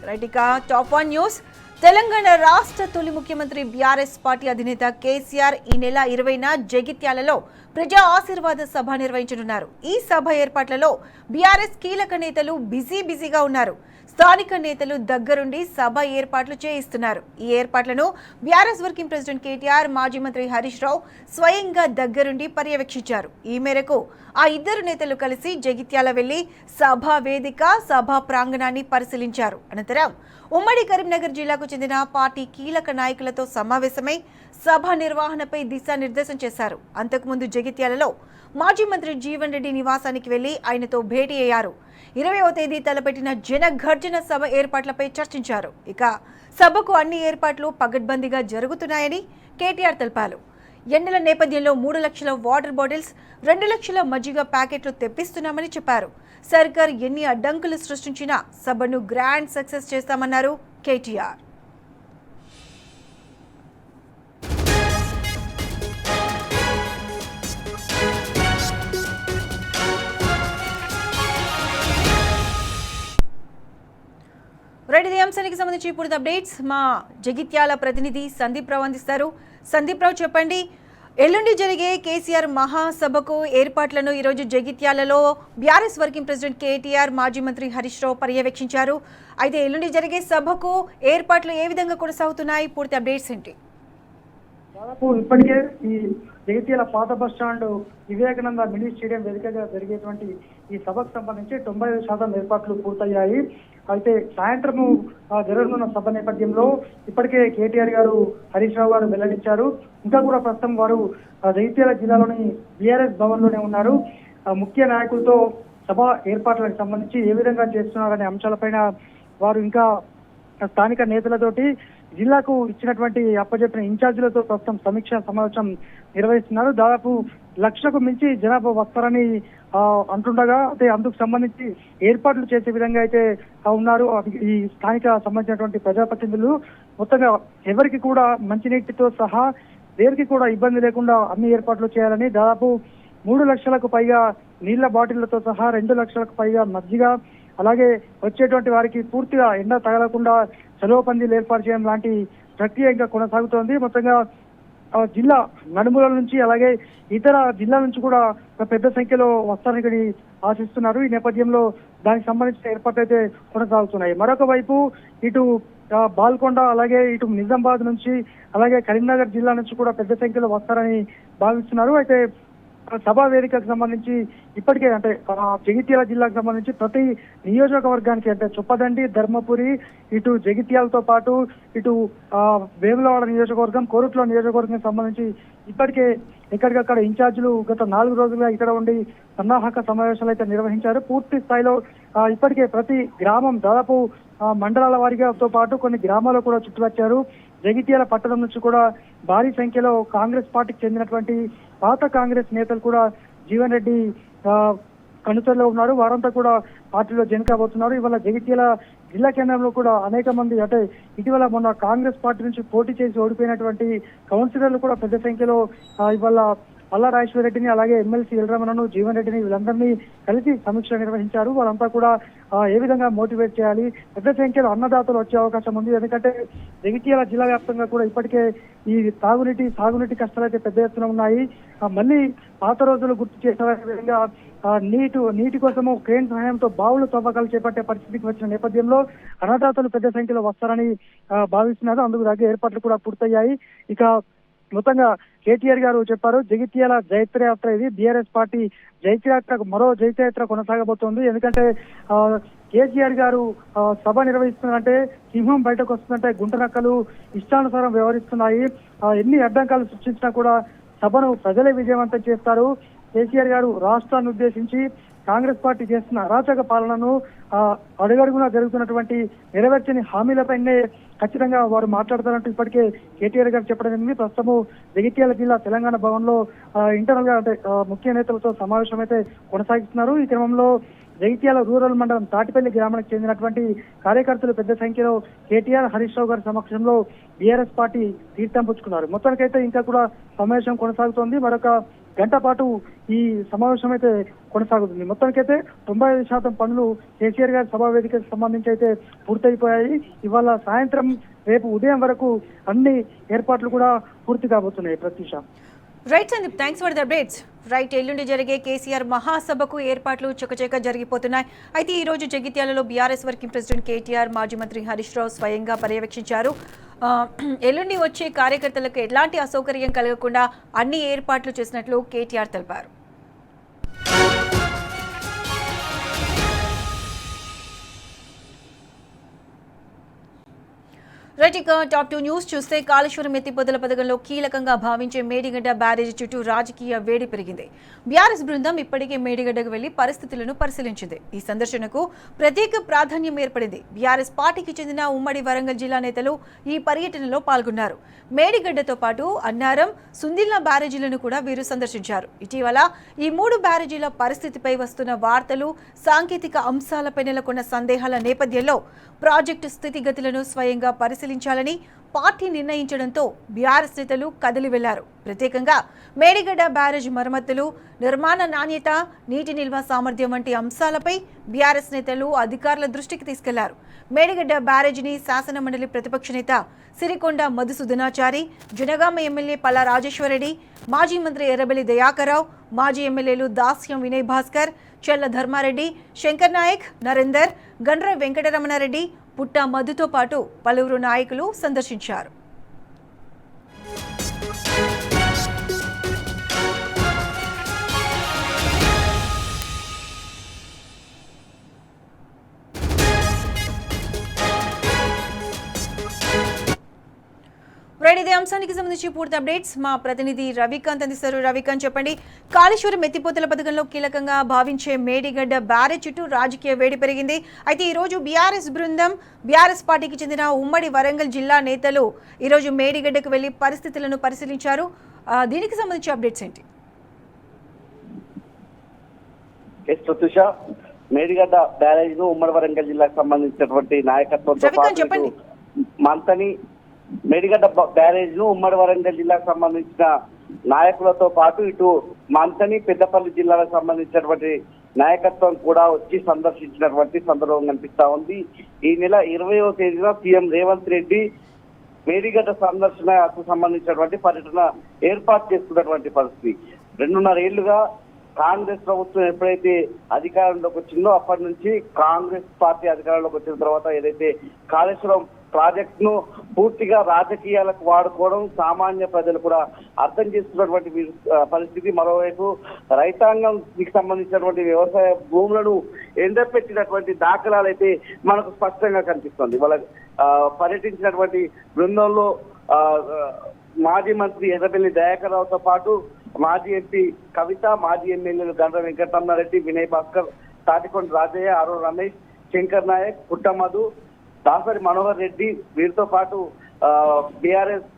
Right ఇక top 1 news. Telangana రాష్ట్ర తొలి ముఖ్యమంత్రి బీఆర్ఎస్ పార్టీ అధినేత కేసీఆర్ ఈ నెల 20న జగిత్యాలలో ప్రజా ఆశీర్వాద సభ నిర్వహించనున్నారు. ఈ సభ ఏర్పాట్లలో బీఆర్ఎస్ కీలక నేతలు బిజీగా ఉన్నారు. స్థానిక నేతలు దగ్గరుండి సభ ఏర్పాట్లు చేయిస్తున్నారు. ఈ ఏర్పాట్లను బీఆర్ఎస్ వర్కింగ్ ప్రెసిడెంట్ కేటీఆర్, మాజీ మంత్రి హరీష్ రావు స్వయంగా దగ్గరుండి పర్యవేక్షించారు. ఈ మేరకు ఆ ఇద్దరు నేతలు కలిసి జగిత్యాల వెళ్లి సభా వేదిక, సభా ప్రాంగణాన్ని పరిశీలించారు. అనంతరం ఉమ్మడి కరీంనగర్ జిల్లాకు చెందిన పార్టీ కీలక నాయకులతో సమావేశమై సభ నిర్వహణపై దిశానిర్దేశం చేశారు. అంతకుముందు జగిత్యాలలో మాజీ మంత్రి జీవన్ రెడ్డి నివాసానికి వెళ్లి ఆయనతో భేటీ అయ్యారు. 20వ తేదీ తలపెట్టిన జన గర్జన సభ ఏర్పాట్లపై చర్చించారు. ఇక సభకు అన్ని ఏర్పాట్లు పగడ్బందీగా జరుగుతున్నాయని కేటీఆర్ తెలిపారు. ఎండల నేపథ్యంలో 3 లక్షల వాటర్ బాటిల్స్, 2 లక్షల మజ్జిగ ప్యాకెట్లు తెప్పిస్తున్నామని చెప్పారు. సర్కార్ ఎన్ని అడ్డంకులు సృష్టించినా సభను గ్రాండ్ సక్సెస్ చేస్తామన్నారు కేటీఆర్. రైట్, ఈ అంశానికి సంబంధించి పూర్తి అప్డేట్స్ మా జగిత్యాల ప్రతినిధి సందీప్ రావు అందిస్తారు. సందీప్ రావు, చెప్పండి, ఎల్లుండి జరిగే కేసీఆర్ మహాసభకు ఏర్పాట్లను ఈరోజు జగిత్యాలలో బీఆర్ఎస్ వర్కింగ్ ప్రెసిడెంట్ కేటీఆర్, మాజీ మంత్రి హరీష్ రావు పర్యవేక్షించారు. అయితే ఎల్లుండి జరిగే సభకు ఏర్పాట్లు ఏ విధంగా కొనసాగుతున్నాయి, పూర్తి అప్డేట్స్ ఏంటి? దాదాపు ఇప్పటికే ఈ జగిత్యాల పాత bus stand Vivekananda mini stadium వేదికగా జరిగేటువంటి ఈ సభకు సంబంధించి 95% ఏర్పాట్లు పూర్తయ్యాయి. అయితే సాయంత్రము జరగనున్న సభ నేపథ్యంలో ఇప్పటికే కేటీఆర్ గారు, హరీష్ రావు గారు వెల్లడించారు. ఇంకా కూడా ప్రస్తుతం వారు జగిత్యాల జిల్లాలోని బీఆర్ఎస్ భవన్ లోనే ఉన్నారు. ముఖ్య నాయకులతో సభ ఏర్పాట్లకు సంబంధించి ఏ విధంగా చేస్తున్నారనే అంశాలపైన వారు ఇంకా స్థానిక నేతలతోటి, జిల్లాకు ఇచ్చినటువంటి అప్పచెప్పిన ఇన్ఛార్జీలతో ప్రస్తుతం సమీక్ష సమావేశం నిర్వహిస్తున్నారు. దాదాపు 1 లక్షకు మించి జనాభా వస్తారని అంటుండగా, అయితే అందుకు సంబంధించి ఏర్పాట్లు చేసే విధంగా అయితే ఉన్నారు ఈ స్థానిక సంబంధించినటువంటి ప్రజాప్రతినిధులు. మొత్తంగా ఎవరికి కూడా మంచినీటితో సహా దేనికి కూడా ఇబ్బంది లేకుండా అన్ని ఏర్పాట్లు చేయాలని, దాదాపు 3 లక్షలకు పైగా నీళ్ల బాటిళ్లతో సహా 2 లక్షలకు పైగా మజ్జిగ, అలాగే వచ్చేటువంటి వారికి పూర్తిగా ఎండ తగలకుండా సెలవు పందిలు ఏర్పాటు చేయడం లాంటి ప్రక్రియ ఇంకా కొనసాగుతోంది. మొత్తంగా జిల్లా నలుమూలల నుంచి అలాగే ఇతర జిల్లాల నుంచి కూడా పెద్ద సంఖ్యలో వస్తారని ఆశిస్తున్నారు. ఈ నేపథ్యంలో దానికి సంబంధించిన ఏర్పాట్లు అయితే కొనసాగుతున్నాయి. మరొక వైపు ఇటు బాల్కొండ, అలాగే ఇటు నిజామాబాద్ నుంచి, అలాగే కరీంనగర్ జిల్లా నుంచి కూడా పెద్ద సంఖ్యలో వస్తారని భావిస్తున్నారు. అయితే సభా వేదికకు సంబంధించి ఇప్పటికే అంటే జగిత్యాల జిల్లాకు సంబంధించి ప్రతి నియోజకవర్గానికి అంటే చొప్పదండి, ధర్మపురి, ఇటు జగిత్యాలతో పాటు ఇటు వేములవాడ నియోజకవర్గం, కోరుట్ల నియోజకవర్గం సంబంధించి ఇప్పటికే ఎక్కడికక్కడ ఇన్ఛార్జీలు గత 4 రోజులుగా ఇక్కడ ఉండి సన్నాహక సమావేశాలు అయితే నిర్వహించారు. పూర్తి స్థాయిలో ఇప్పటికే ప్రతి గ్రామం దాదాపు మండలాల వారిగాతో పాటు కొన్ని గ్రామాల్లో కూడా చుట్టువచ్చారు. జగిత్యాల పట్టణం నుంచి కూడా భారీ సంఖ్యలో కాంగ్రెస్ పార్టీకి చెందినటువంటి పాత కాంగ్రెస్ నేతలు కూడా జీవన్ రెడ్డి కనుచల్లో ఉన్నారు. వారంతా కూడా పార్టీలో జాయిన్ కాబోతున్నారు. ఇవాళ జగిత్యాల జిల్లా కేంద్రంలో కూడా అనేక మంది, అంటే ఇటీవల మొన్న కాంగ్రెస్ పార్టీ నుంచి పోటీ చేసి ఓడిపోయినటువంటి కౌన్సిలర్లు కూడా పెద్ద సంఖ్యలో ఇవాళ పల్లా రాజేశ్వర రెడ్డిని, అలాగే ఎమ్మెల్సీ ఎల్రమణను, జీవన్ రెడ్డిని వీళ్ళందరినీ కలిసి సమీక్ష నిర్వహించారు. వాళ్ళంతా కూడా ఏ విధంగా మోటివేట్ చేయాలి, పెద్ద సంఖ్యలో అన్నదాతలు వచ్చే అవకాశం ఉంది. ఎందుకంటే జగిత్యాల జిల్లా వ్యాప్తంగా కూడా ఇప్పటికే ఈ సాగునీటి కష్టాలు అయితే పెద్ద ఎత్తున ఉన్నాయి. మళ్ళీ పాత రోజులు గుర్తు చేసే విధంగా నీటి కోసము క్రేన్ సహాయంతో బావులు తవ్వకాలు చేపట్టే పరిస్థితికి వచ్చిన నేపథ్యంలో అన్నదాతలు పెద్ద సంఖ్యలో వస్తారని భావిస్తున్నారు. అందుకు తగ్గ ఏర్పాట్లు కూడా పూర్తయ్యాయి. ఇక మొత్తంగా కేటీఆర్ గారు చెప్పారు, జగిత్యాల జైత్రయాత్ర ఇది. బీఆర్ఎస్ పార్టీ జైత్రయాత్రకు మరో జైత్రయాత్ర కొనసాగబోతోంది. ఎందుకంటే కేసీఆర్ గారు సభ నిర్వహిస్తున్నారంటే సింహం బయటకు వస్తుందంటే గుంటనక్కలు ఇష్టానుసారం వ్యవహరిస్తున్నాయి. ఎన్ని అడ్డంకాలు సృష్టించినా కూడా సభను ప్రజలే విజయవంతం చేస్తారు. కేసీఆర్ గారు రాష్ట్రాన్ని ఉద్దేశించి కాంగ్రెస్ పార్టీ చేస్తున్న అరాచక పాలనను, అడుగడుగునా జరుగుతున్నటువంటి నెరవేర్చని హామీలపైనే ఖచ్చితంగా వారు మాట్లాడతారంటూ ఇప్పటికే కేటీఆర్ గారు చెప్పడం జరిగింది. ప్రస్తుతము జగిత్యాల జిల్లా తెలంగాణ భవన్ లో ఇంటర్నల్ గా అంటే ముఖ్య నేతలతో సమావేశం అయితే కొనసాగిస్తున్నారు. ఈ క్రమంలో జగిత్యాల రూరల్ మండలం తాటిపల్లి గ్రామానికి చెందినటువంటి కార్యకర్తలు పెద్ద సంఖ్యలో కేటీఆర్, హరీష్ రావు గారి సమక్షంలో బీఆర్ఎస్ పార్టీ తీర్థం పుచ్చుకున్నారు. మొత్తానికైతే ఇంకా కూడా సమావేశం కొనసాగుతోంది. మరొక గంట పాటు ఈ సమావేశం అయితే కొనసాగుతుంది. మొత్తానికైతే 95% పనులు కేసీఆర్ గారి సభా వేదికకు సంబంధించి అయితే పూర్తయిపోయాయి. ఇవాళ సాయంత్రం రేపు ఉదయం వరకు అన్ని ఏర్పాట్లు కూడా పూర్తి కాబోతున్నాయి. Pratyusha. Right Sandeep, thanks for the updates. Right, ఎల్లుండి జరిగే కేసీఆర్ మహాసభకు ఏర్పాట్లు చకచక జరిగిపోతున్నాయి. అయితే ఈ రోజు జగిత్యాలలో బీఆర్ఎస్ వర్కింగ్ ప్రెసిడెంట్ కేటీఆర్, మాజీ మంత్రి హరీష్ రావు స్వయంగా పర్యవేక్షించారు. ఎల్లుండి వచ్చే కార్యకర్తలకు ఎలాంటి అసౌకర్యం కలగకుండా అన్ని ఏర్పాట్లు చేసినట్లు కేటీఆర్ తెలిపారు. రైట్, ఇక టాప్ 2 న్యూస్ చూస్తే కాళేశ్వరం ఎత్తిపోతల పథకంలో కీలకంగా భావించే మేడిగడ్డ బ్యారేజీ చుట్టూ రాజకీయ వేడి పెరిగింది. బీఆర్ఎస్ బృందం ఇప్పటికే మేడిగడ్డకు వెళ్లి పరిస్థితులను పరిశీలించింది. ఈ సందర్శనకు ప్రత్యేక ప్రాధాన్యం ఏర్పడింది. బీఆర్ఎస్ పార్టీకి చెందిన ఉమ్మడి వరంగల్ జిల్లా నేతలు ఈ పర్యటనలో పాల్గొన్నారు. మేడిగడ్డతో పాటు అన్నారం, సుందిల్లా బ్యారేజీలను కూడా వీరు సందర్శించారు. ఇటీవల ఈ 3 బ్యారేజీల పరిస్థితిపై వస్తున్న వార్తలు, సాంకేతిక అంశాలపై నెలకొన్న సందేహాల నేపథ్యంలో ప్రాజెక్టు స్థితిగతులను స్వయంగా పరిశీలించాలని పార్టీ నిర్ణయించడంతో బీఆర్ఎస్ నేతలు కదిలి వెళ్లారు. ప్రత్యేకంగా మేడిగడ్డ బ్యారేజ్ మరమ్మతులు, నిర్మాణ నాణ్యత, నీటి నిల్వ సామర్థ్యం వంటి అంశాలపై బీఆర్ఎస్ నేతలు అధికారుల దృష్టికి తీసుకెళ్లారు. మేడిగడ్డ బ్యారేజీని శాసనమండలి ప్రతిపక్ష నేత సిరికొండ మధుసూదనాచారి, జనగామ ఎమ్మెల్యే పల్లా రాజేశ్వరరెడ్డి, మాజీ మంత్రి ఎర్రబెల్లి దయాకర్రావు, మాజీ ఎమ్మెల్యేలు దాస్యం వినయ్ భాస్కర్, చెల్ల ధర్మారెడ్డి, శంకర్ నాయక్, నరేందర్, గండ్ర వెంకటరమణారెడ్డి, పుట్ట మధుతో పాటు పలువురు నాయకులు సందర్శించారు. ఇదే అంశానికి సంబంధించి పూర్తి అప్డేట్స్ మా ప్రతినిధి రవికాంత్ అందిస్తారు. రవికాంత్, చెప్పండి, కాళేశ్వరం ఎత్తిపోతల పథకంలో కీలకంగా భావించే మేడిగడ్డ బ్యారేజ్ చుట్టూ రాజకీయ వేడి పెరిగింది. అయితే ఈ రోజు బీఆర్ఎస్ బృందం, బీఆర్ఎస్ పార్టీకి చెందిన ఉమ్మడి వరంగల్ జిల్లా నేతలు ఈ రోజు మేడిగడ్డకు వెళ్లి పరిస్థితులను పరిశీలించారు. దీనికి సంబంధించి అప్డేట్స్ ఏంటి? మేడిగడ్డ బ్యారేజ్ ను ఉమ్మడి వరంగల్ జిల్లాకు సంబంధించినటువంటి నాయకత్వంతో పాటు మంతని మేడిగడ్డ బ్యారేజ్ ను ఉమ్మడి వరంగల్ జిల్లాకు సంబంధించిన నాయకులతో పాటు ఇటు మంతని, పెద్దపల్లి జిల్లాలకు సంబంధించినటువంటి నాయకత్వం కూడా వచ్చి సందర్శించినటువంటి సందర్భం కనిపిస్తా ఉంది. ఈ నెల 20వ తేదీన సీఎం రేవంత్ రెడ్డి మేడిగడ్డ సందర్శనకు సంబంధించినటువంటి పర్యటన ఏర్పాటు చేసుకున్నటువంటి పరిస్థితి. 2.5 ఏళ్లుగా కాంగ్రెస్ ప్రభుత్వం ఎప్పుడైతే అధికారంలోకి వచ్చిందో అప్పటి నుంచి కాంగ్రెస్ పార్టీ అధికారంలోకి వచ్చిన తర్వాత ఏదైతే కాళేశ్వరం ప్రాజెక్ట్ ను పూర్తిగా రాజకీయాలకు వాడుకోవడం సామాన్య ప్రజలు కూడా అర్థం చేసుకున్నటువంటి పరిస్థితి. మరోవైపు రైతాంగానికి సంబంధించినటువంటి వ్యవసాయ భూములను ఎండపెట్టినటువంటి దాఖలాలు అయితే మనకు స్పష్టంగా కనిపిస్తుంది. వాళ్ళ పర్యటించినటువంటి బృందంలో మాజీ మంత్రి ఎర్రబెల్లి దయాకర్రావుతో పాటు మాజీ ఎంపీ కవిత, మాజీ ఎమ్మెల్యేలు గండ్ర వెంకటరమణారెడ్డి, వినయ్ భాస్కర్, తాటికొండ రాజయ్య, ఆరో రమేష్, శంకర్ నాయక్, పుట్టమధు, దాసరి మనోహర్ రెడ్డి, వీరితో పాటు బీఆర్ఎస్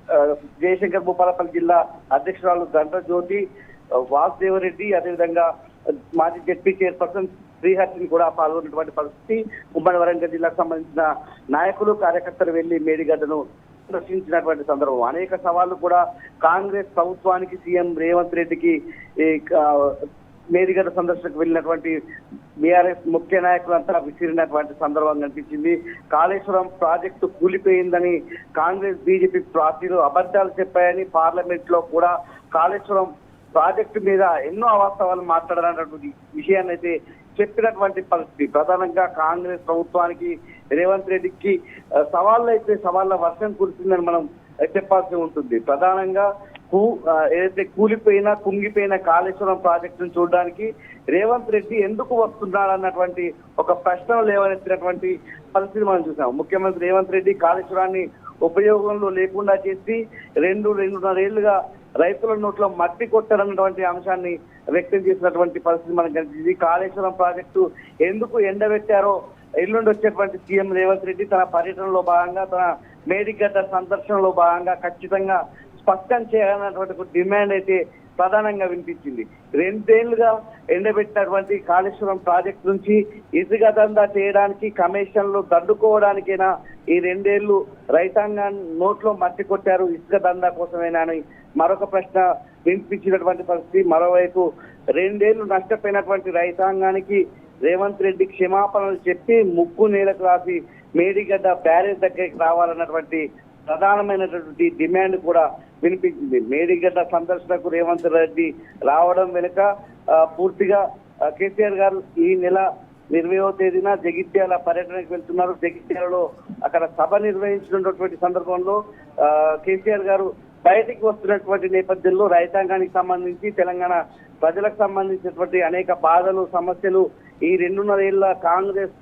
జయశంకర్ భూపాలపల్లి జిల్లా అధ్యక్షురాలు గండ్ర జ్యోతి, వాసుదేవరెడ్డి, అదేవిధంగా మాజీ జెడ్పీ చైర్పర్సన్ శ్రీహర్షిని కూడా పాల్గొన్నటువంటి పరిస్థితి. ఉమ్మడి వరంగల్ జిల్లాకు సంబంధించిన నాయకులు, కార్యకర్తలు వెళ్లి మేడిగడ్డను దర్శించినటువంటి సందర్భం. అనేక సవాళ్లు కూడా కాంగ్రెస్ ప్రభుత్వానికి, సీఎం రేవంత్ రెడ్డికి మేడిగడ్డ సందర్శనకు వెళ్ళినటువంటి బీఆర్ఎస్ ముఖ్య నాయకులంతా విసిరినటువంటి సందర్భం కనిపించింది. కాళేశ్వరం ప్రాజెక్టు కూలిపోయిందని కాంగ్రెస్, బీజేపీ పార్టీలు అబద్ధాలు చెప్పాయని, పార్లమెంట్ లో కూడా కాళేశ్వరం ప్రాజెక్టు మీద ఎన్నో అవాస్తవాలు మాట్లాడాలన్నటువంటి విషయాన్ని అయితే చెప్పినటువంటి పరిస్థితి. ప్రధానంగా కాంగ్రెస్ ప్రభుత్వానికి, రేవంత్ రెడ్డికి సవాళ్ళ వర్షం కురిసిందని మనం చెప్పాల్సి ఉంటుంది. ప్రధానంగా ఏదైతే కుంగిపోయిన కాళేశ్వరం ప్రాజెక్టును చూడడానికి రేవంత్ రెడ్డి ఎందుకు వస్తున్నాడన్నటువంటి ఒక ప్రశ్న లేవనెత్తినటువంటి పరిస్థితి మనం చూసాం. ముఖ్యమంత్రి రేవంత్ రెడ్డి కాళేశ్వరాన్ని ఉపయోగంలో లేకుండా చేసి 2.5 ఏళ్లుగా రైతుల నోట్లో మట్టి కొట్టారన్నటువంటి అంశాన్ని వ్యక్తం చేసినటువంటి పరిస్థితి మనకు కనిపించింది. కాళేశ్వరం ప్రాజెక్టు ఎందుకు ఎండబెట్టారో ఎల్లుండి వచ్చేటువంటి సీఎం రేవంత్ రెడ్డి తన పర్యటనలో భాగంగా, తన మేడిగడ్డ సందర్శనలో భాగంగా ఖచ్చితంగా స్పష్టం చేయాలన్నటువంటి డిమాండ్ అయితే ప్రధానంగా వినిపించింది. 2 ఏళ్లుగా ఎండబెట్టినటువంటి కాళేశ్వరం ప్రాజెక్టు నుంచి ఇసుక దందా చేయడానికి, కమిషన్లు దండుకోవడానికైనా ఈ 2 ఏళ్లు రైతాంగాన్ని నోట్లో మట్టి కొట్టారు, ఇసుక దందా కోసమేనా అని మరొక ప్రశ్న వినిపించినటువంటి పరిస్థితి. మరోవైపు 2 ఏళ్లు నష్టపోయినటువంటి రైతాంగానికి రేవంత్ రెడ్డి క్షమాపణలు చెప్పి ముక్కు నేలకు రాసి మేడిగడ్డ బ్యారేజ్ దగ్గరికి రావాలన్నటువంటి ప్రధానమైనటువంటి డిమాండ్ కూడా వినిపించింది. మేడిగడ్డ సందర్శనకు రేవంత్ రెడ్డి రావడం వెనుక పూర్తిగా కేసీఆర్ గారు ఈ నెల 20వ తేదీన జగిత్యాల పర్యటనకు వెళ్తున్నారు. జగిత్యాలలో అక్కడ సభ నిర్వహించినటువంటి సందర్భంలో కేసీఆర్ గారు బయటికి వస్తున్నటువంటి నేపథ్యంలో రైతాంగానికి సంబంధించి తెలంగాణ ప్రజలకు సంబంధించినటువంటి అనేక బాధలు సమస్యలు ఈ 2.5 ఏళ్ల కాంగ్రెస్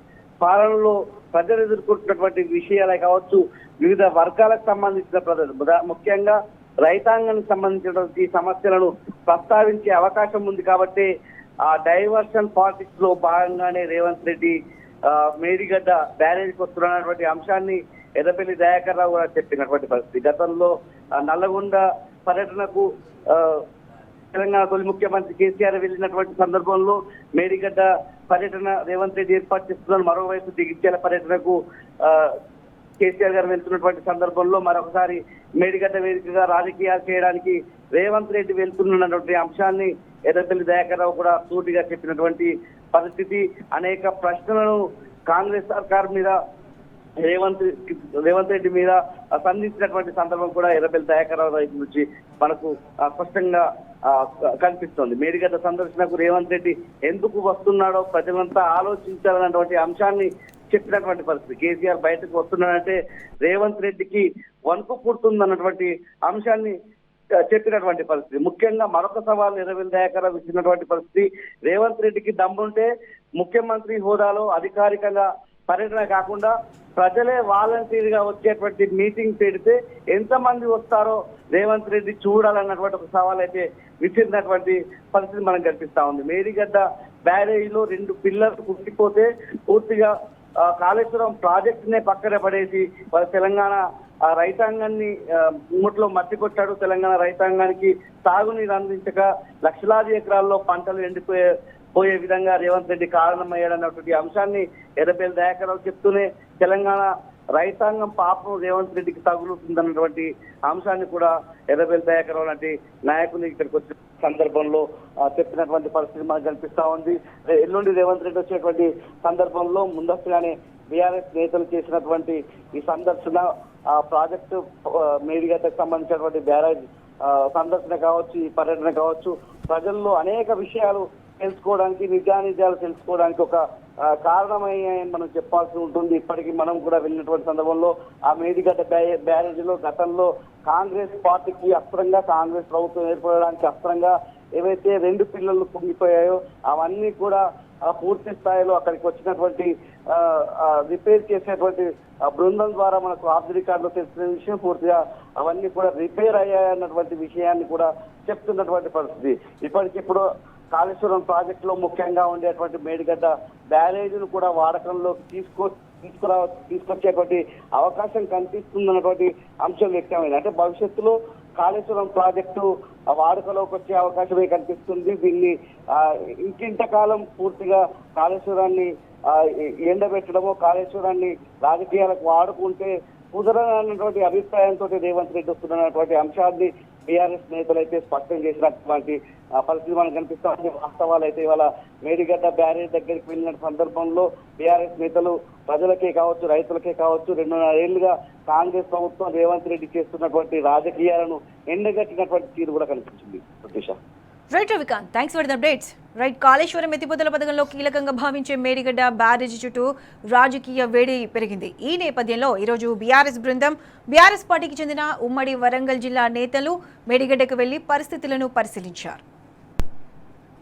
పాలనలో ప్రజలు ఎదుర్కొంటున్నటువంటి విషయాలే కావచ్చు, వివిధ వర్గాలకు సంబంధించిన ప్రజలు ముఖ్యంగా రైతాంగానికి సంబంధించినటువంటి సమస్యలను ప్రస్తావించే అవకాశం ఉంది. కాబట్టి ఆ డైవర్షన్ పాలిటిక్స్ లో భాగంగానే రేవంత్ రెడ్డి మేడిగడ్డ బ్యారేజ్కి వస్తున్నటువంటి అంశాన్ని ఎర్రపల్లి దయాకర్ రావు కూడా చెప్పినటువంటి పరిస్థితి. గతంలో నల్లగొండ పర్యటనకు తెలంగాణ తొలి ముఖ్యమంత్రి కేసీఆర్ వెళ్ళినటువంటి సందర్భంలో మేడిగడ్డ పర్యటన రేవంత్ రెడ్డి ఏర్పాటు చేస్తున్నారు. మరోవైపు జగిత్యాల పర్యటనకు కేసీఆర్ గారు వెళ్తున్నటువంటి సందర్భంలో మరొకసారి మేడిగడ్డ వేదికగా రాజకీయాలు చేయడానికి రేవంత్ రెడ్డి వెళ్తున్నటువంటి అంశాన్ని ఎర్రపల్లి దయాకర్ రావు కూడా సూటిగా చెప్పినటువంటి పరిస్థితి. అనేక ప్రశ్నలను కాంగ్రెస్ సర్కార్ మీద రేవంత్ రెడ్డి మీద సంధించినటువంటి సందర్భం కూడా ఎర్రబెల్లి దయాకర్ రావు వైపు నుంచి మనకు స్పష్టంగా కనిపిస్తోంది. మేడిగడ్డ సందర్శనకు రేవంత్ రెడ్డి ఎందుకు వస్తున్నాడో ప్రజలంతా ఆలోచించాలన్నటువంటి అంశాన్ని చెప్పినటువంటి పరిస్థితి. కేసీఆర్ బయటకు వస్తున్నాడంటే రేవంత్ రెడ్డికి వణుకు పుడుతుందన్నటువంటి అంశాన్ని చెప్పినటువంటి పరిస్థితి. ముఖ్యంగా మరొక సవాల్ ఎర్రబెల్లి దయాకర్ రావు ఇచ్చినటువంటి పరిస్థితి. రేవంత్ రెడ్డికి దమ్ముంటే ముఖ్యమంత్రి హోదాలో అధికారికంగా పర్యటన కాకుండా ప్రజలే వాలంటీర్ గా వచ్చేటువంటి మీటింగ్ పెడితే ఎంతమంది వస్తారో రేవంత్ రెడ్డి చూడాలన్నటువంటి ఒక సవాల్ అయితే విసిరినటువంటి పరిస్థితి మనకు కనిపిస్తా ఉంది. మేడిగడ్డ బ్యారేజ్ లో 2 పిల్లర్లు కుంగిపోతే పూర్తిగా కాళేశ్వరం ప్రాజెక్ట్ నే పక్కన పడేసి వాళ్ళ తెలంగాణ రైతాంగాన్ని ముట్లో మట్టి కొట్టాడు. తెలంగాణ రైతాంగానికి సాగునీరు అందించక లక్షలాది ఎకరాల్లో పంటలు ఎండిపోయే విధంగా రేవంత్ రెడ్డి కారణమయ్యాడన్నటువంటి అంశాన్ని ఎర్రబెల్లి దయాకర్ రావు చెప్తూనే తెలంగాణ రైతాంగం పాపం రేవంత్ రెడ్డికి తగులుతుందన్నటువంటి అంశాన్ని కూడా ఎర్రబెల్లి దయాకర్ రావు లాంటి నాయకులు ఇక్కడికి వచ్చిన సందర్భంలో చెప్పినటువంటి పరిస్థితి మనకు కనిపిస్తా ఉంది. ఎల్లుండి రేవంత్ రెడ్డి వచ్చేటువంటి సందర్భంలో ముందస్తుగానే బీఆర్ఎస్ నేతలు చేసినటువంటి ఈ సందర్శన ప్రాజెక్టు మేడిగడ్డకు సంబంధించినటువంటి బ్యారేజ్ సందర్శన కావచ్చు, ఈ పర్యటన కావచ్చు, ప్రజల్లో అనేక విషయాలు తెలుసుకోవడానికి నిజానిజాలు తెలుసుకోవడానికి ఒక కారణమయ్యాయని మనం చెప్పాల్సి ఉంటుంది. ఇప్పటికీ మనం కూడా వెళ్ళినటువంటి సందర్భంలో ఆ మేడిగడ్డ బ్యారేజ్ లో గతంలో కాంగ్రెస్ పార్టీకి అస్త్రంగా కాంగ్రెస్ ప్రభుత్వం ఏర్పడడానికి అస్త్రంగా ఏవైతే 2 పిల్లలు కుంగిపోయాయో అవన్నీ కూడా పూర్తి స్థాయిలో అక్కడికి వచ్చినటువంటి రిపేర్ చేసేటువంటి బృందం ద్వారా మనకు ఆఫ్ రికార్డులో తెలిసిన విషయం పూర్తిగా అవన్నీ కూడా రిపేర్ అయ్యాయన్నటువంటి విషయాన్ని కూడా చెప్తున్నటువంటి పరిస్థితి. ఇప్పటికిప్పుడు కాళేశ్వరం ప్రాజెక్ట్ లో ముఖ్యంగా ఉండేటువంటి మేడిగడ్డ బ్యారేజ్ను కూడా వాడకంలోకి తీసుకొచ్చేటువంటి అవకాశం కనిపిస్తుందన్నటువంటి అంశం వ్యక్తమైంది. అంటే భవిష్యత్తులో కాళేశ్వరం ప్రాజెక్టు వాడుకలోకి వచ్చే అవకాశమే కనిపిస్తుంది. దీన్ని ఇంకింతకాలం పూర్తిగా కాళేశ్వరాన్ని ఎండబెట్టడమో కాళేశ్వరాన్ని రాజకీయాలకు వాడుకుంటే కుదరనటువంటి అభిప్రాయంతో రేవంత్ రెడ్డి వస్తున్నటువంటి అంశాన్ని బీఆర్ఎస్ నేతలు అయితే స్పష్టం చేసినటువంటి పరిస్థితి మనకు కనిపిస్తా ఉంది. వాస్తవాలు అయితే ఇవాళ మేడిగడ్డ బ్యారేజ్ దగ్గరికి వెళ్ళిన సందర్భంలో బీఆర్ఎస్ నేతలు ప్రజలకే కావచ్చు, రైతులకే కావచ్చు 2.5 ఏళ్లుగా కాంగ్రెస్ ప్రభుత్వం రేవంత్ రెడ్డి చేస్తున్నటువంటి రాజకీయాలను ఎండగట్టినటువంటి తీరు కూడా కనిపించింది. Right Ravikanth, thanks for the updates. Right, Kaleshwaram ఎత్తిపోతల పథకంలో కీలకంగా భావించే మేడిగడ్డ బ్యారేజ్ చుట్టూ రాజకీయ వేడి పెరిగింది. ఈ నేపథ్యంలో ఈరోజు బీఆర్ఎస్ బృందం, బీఆర్ఎస్ పార్టీకి చెందిన ఉమ్మడి వరంగల్ జిల్లా నేతలు మేడిగడ్డకు వెళ్లి పరిస్థితులను పరిశీలించారు.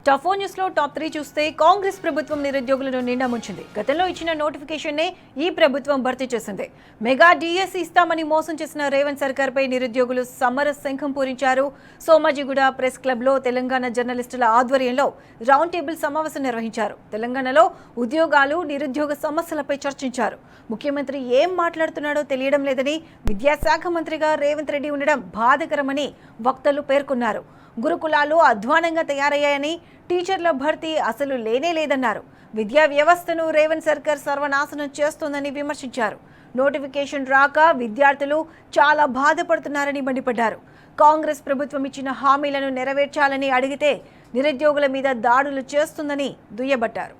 టాప్ 4 న్యూస్ లో టాప్ 3 చూస్తే కాంగ్రెస్ ప్రభుత్వం నిరుద్యోగులను నిండా ముంచింది. గతంలో ఇచ్చిన నోటిఫికేషన్ నే ఈ ప్రభుత్వం భర్తీ చేసింది. మెగా డిఎస్సి ఇస్తామని మోసం చేసిన రేవంత్ సర్కార్ పై నిరుద్యోగులు సమర శంఖం పూరించారు. సోమాజిగూడ ప్రెస్ క్లబ్ లో తెలంగాణ జర్నలిస్టుల ఆధ్వర్యంలో రౌండ్ టేబుల్ సమావేశం నిర్వహించారు. తెలంగాణలో ఉద్యోగాలు, నిరుద్యోగ సమస్యలపై చర్చించారు. ముఖ్యమంత్రి ఏం మాట్లాడుతున్నాడో తెలియడం లేదని, విద్యాశాఖ మంత్రిగా రేవంత్ రెడ్డి ఉండడం బాధకరమని వక్తలు పేర్కొన్నారు. గురుకులాలు అధ్వానంగా తయారయ్యాయని, టీచర్ల భర్తీ అసలు లేనే లేదన్నారు. విద్యా వ్యవస్థను రేవంత్ సర్కార్ సర్వనాశనం చేస్తోందని విమర్శించారు. నోటిఫికేషన్ రాక విద్యార్థులు చాలా బాధపడుతున్నారని మండిపడ్డారు. కాంగ్రెస్ ప్రభుత్వం ఇచ్చిన హామీలను నెరవేర్చాలని అడిగితే నిరుద్యోగుల మీద దాడులు చేస్తుందని దుయ్యబట్టారు.